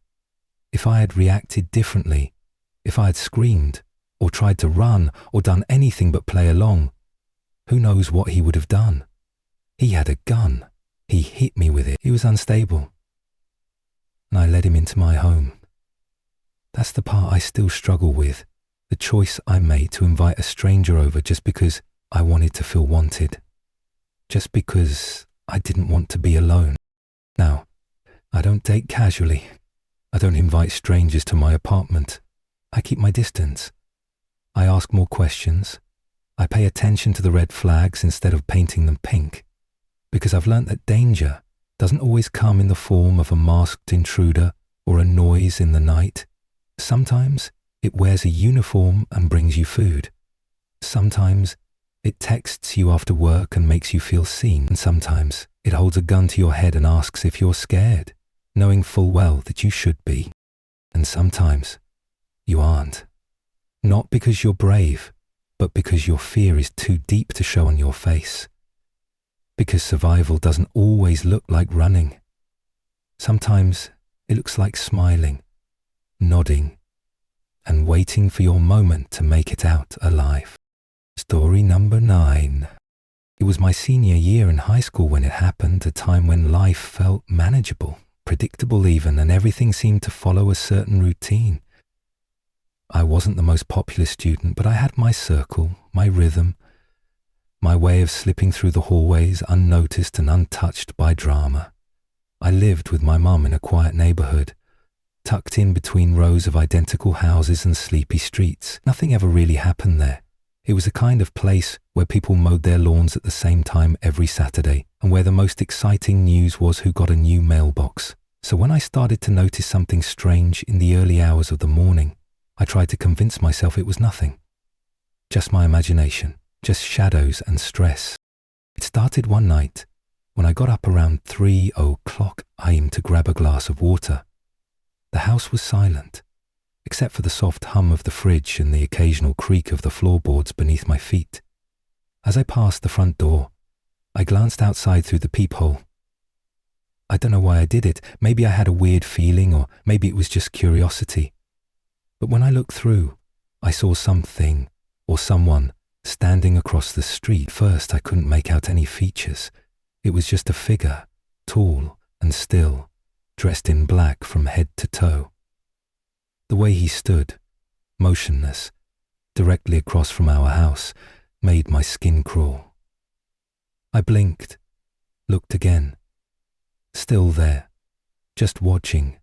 [SPEAKER 1] If I had reacted differently, if I had screamed, or tried to run, or done anything but play along, who knows what he would have done? He had a gun. He hit me with it. He was unstable. And I led him into my home. That's the part I still struggle with, the choice I made to invite a stranger over just because I wanted to feel wanted. Just because I didn't want to be alone. Now, I don't date casually. I don't invite strangers to my apartment. I keep my distance. I ask more questions. I pay attention to the red flags instead of painting them pink. Because I've learnt that danger doesn't always come in the form of a masked intruder or a noise in the night. Sometimes it wears a uniform and brings you food. Sometimes it texts you after work and makes you feel seen. And sometimes it holds a gun to your head and asks if you're scared, knowing full well that you should be. And sometimes you aren't. Not because you're brave, but because your fear is too deep to show on your face. Because survival doesn't always look like running. Sometimes it looks like smiling, nodding, and waiting for your moment to make it out alive. Story number 9. It was my senior year in high school when it happened, a time when life felt manageable, predictable even, and everything seemed to follow a certain routine. I wasn't the most popular student, but I had my circle, my rhythm, my way of slipping through the hallways unnoticed and untouched by drama. I lived with my mum in a quiet neighborhood, tucked in between rows of identical houses and sleepy streets. Nothing ever really happened there. It was a kind of place where people mowed their lawns at the same time every Saturday, and where the most exciting news was who got a new mailbox. So when I started to notice something strange in the early hours of the morning, I tried to convince myself it was nothing. Just my imagination. Just shadows and stress. It started one night when I got up around 3 o'clock. I aimed to grab a glass of water. The house was silent, except for the soft hum of the fridge and the occasional creak of the floorboards beneath my feet. As I passed the front door, I glanced outside through the peephole. I don't know why I did it. Maybe I had a weird feeling, or maybe it was just curiosity. But when I looked through, I saw something or someone standing across the street. First, I couldn't make out any features. It was just a figure, tall and still, dressed in black from head to toe. The way he stood, motionless, directly across from our house, made my skin crawl. I blinked, looked again. Still there, just watching.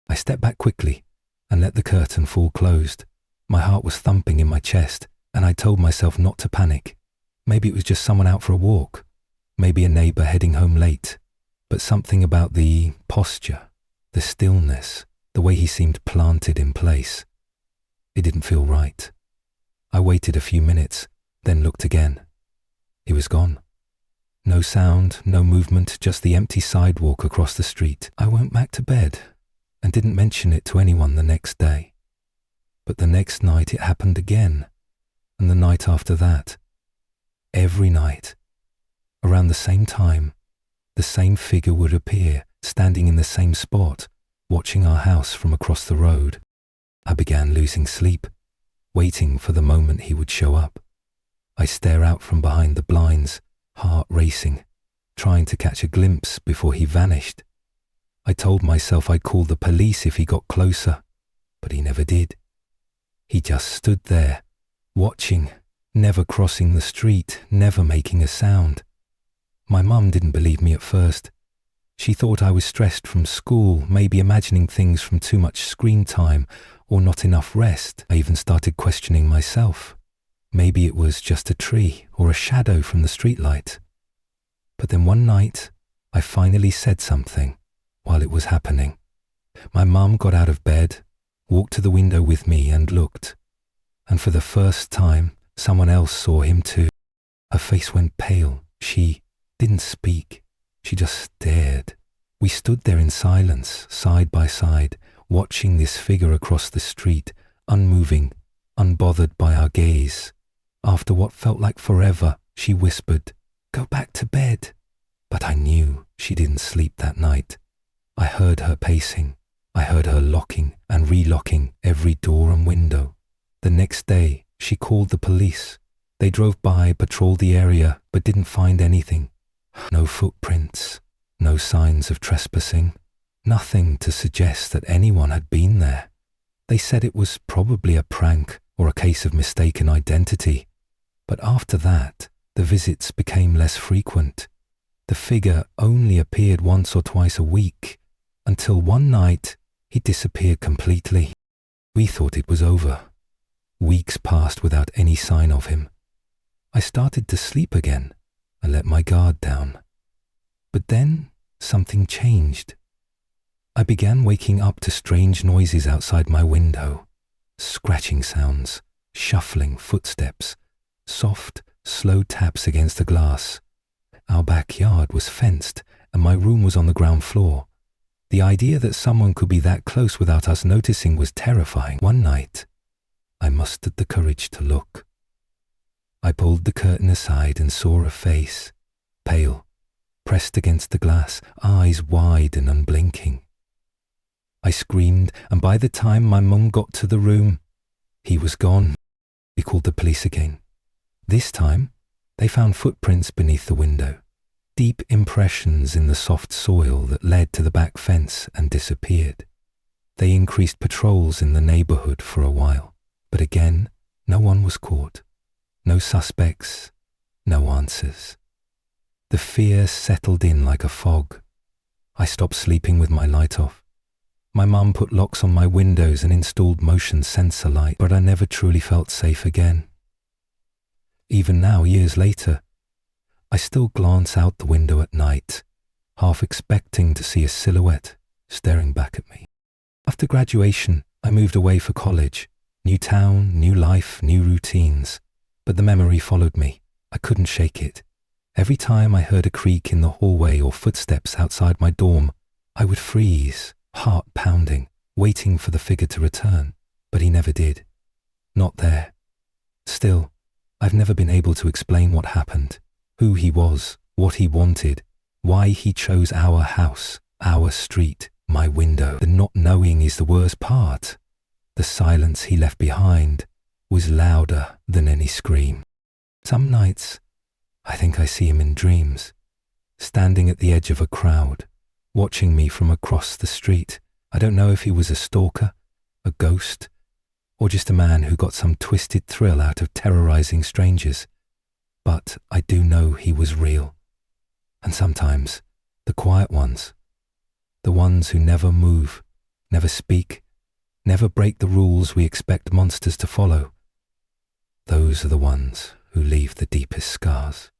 [SPEAKER 1] I stepped back quickly and let the curtain fall closed. My heart was thumping in my chest, and I told myself not to panic. Maybe it was just someone out for a walk, maybe a neighbor heading home late, but something about the posture, the stillness, the way he seemed planted in place. It didn't feel right. I waited a few minutes, then looked again. He was gone. No sound, no movement, just the empty sidewalk across the street. I went back to bed and didn't mention it to anyone the next day. But the next night it happened again, and the night after that. Every night, around the same time, the same figure would appear, standing in the same spot, watching our house from across the road. I began losing sleep, waiting for the moment he would show up. I stare out from behind the blinds, heart racing, trying to catch a glimpse before he vanished. I told myself I'd call the police if he got closer, but he never did. He just stood there, watching, never crossing the street, never making a sound. My mum didn't believe me at first. She thought I was stressed from school, maybe imagining things from too much screen time or not enough rest. I even started questioning myself. Maybe it was just a tree or a shadow from the streetlight. But then one night, I finally said something while it was happening. My mum got out of bed, walked to the window with me and looked. And for the first time, someone else saw him too. Her face went pale. She didn't speak. She just stared. We stood there in silence, side by side, watching this figure across the street, unmoving, unbothered by our gaze. After what felt like forever, she whispered, "Go back to bed." But I knew she didn't sleep that night. I heard her pacing. I heard her locking and relocking every door and window. The next day, she called the police. They drove by, patrolled the area, but didn't find anything. No footprints, no signs of trespassing, nothing to suggest that anyone had been there. They said it was probably a prank or a case of mistaken identity. But after that, the visits became less frequent. The figure only appeared once or twice a week, until one night he disappeared completely. We thought it was over. Weeks passed without any sign of him. I started to sleep again and let my guard down. But then something changed. I began waking up to strange noises outside my window. Scratching sounds, shuffling footsteps, soft, slow taps against the glass. Our backyard was fenced and my room was on the ground floor. The idea that someone could be that close without us noticing was terrifying. One night, I mustered the courage to look. I pulled the curtain aside and saw a face, pale, pressed against the glass, eyes wide and unblinking. I screamed, and by the time my mum got to the room, he was gone. We called the police again. This time, they found footprints beneath the window, deep impressions in the soft soil that led to the back fence and disappeared. They increased patrols in the neighborhood for a while, but again, no one was caught. No suspects, no answers. The fear settled in like a fog. I stopped sleeping with my light off. My mum put locks on my windows and installed motion sensor light, but I never truly felt safe again. Even now, years later, I still glance out the window at night, half expecting to see a silhouette staring back at me. After graduation, I moved away for college. New town, new life, new routines. But the memory followed me. I couldn't shake it. Every time I heard a creak in the hallway or footsteps outside my dorm, I would freeze, heart pounding, waiting for the figure to return. But he never did. Not there. Still, I've never been able to explain what happened, who he was, what he wanted, why he chose our house, our street, my window. The not knowing is the worst part. The silence he left behind was louder than any scream. Some nights, I think I see him in dreams, standing at the edge of a crowd, watching me from across the street. I don't know if he was a stalker, a ghost, or just a man who got some twisted thrill out of terrorizing strangers. But I do know he was real. And sometimes, the quiet ones, the ones who never move, never speak, never break the rules we expect monsters to follow, those are the ones who leave the deepest scars.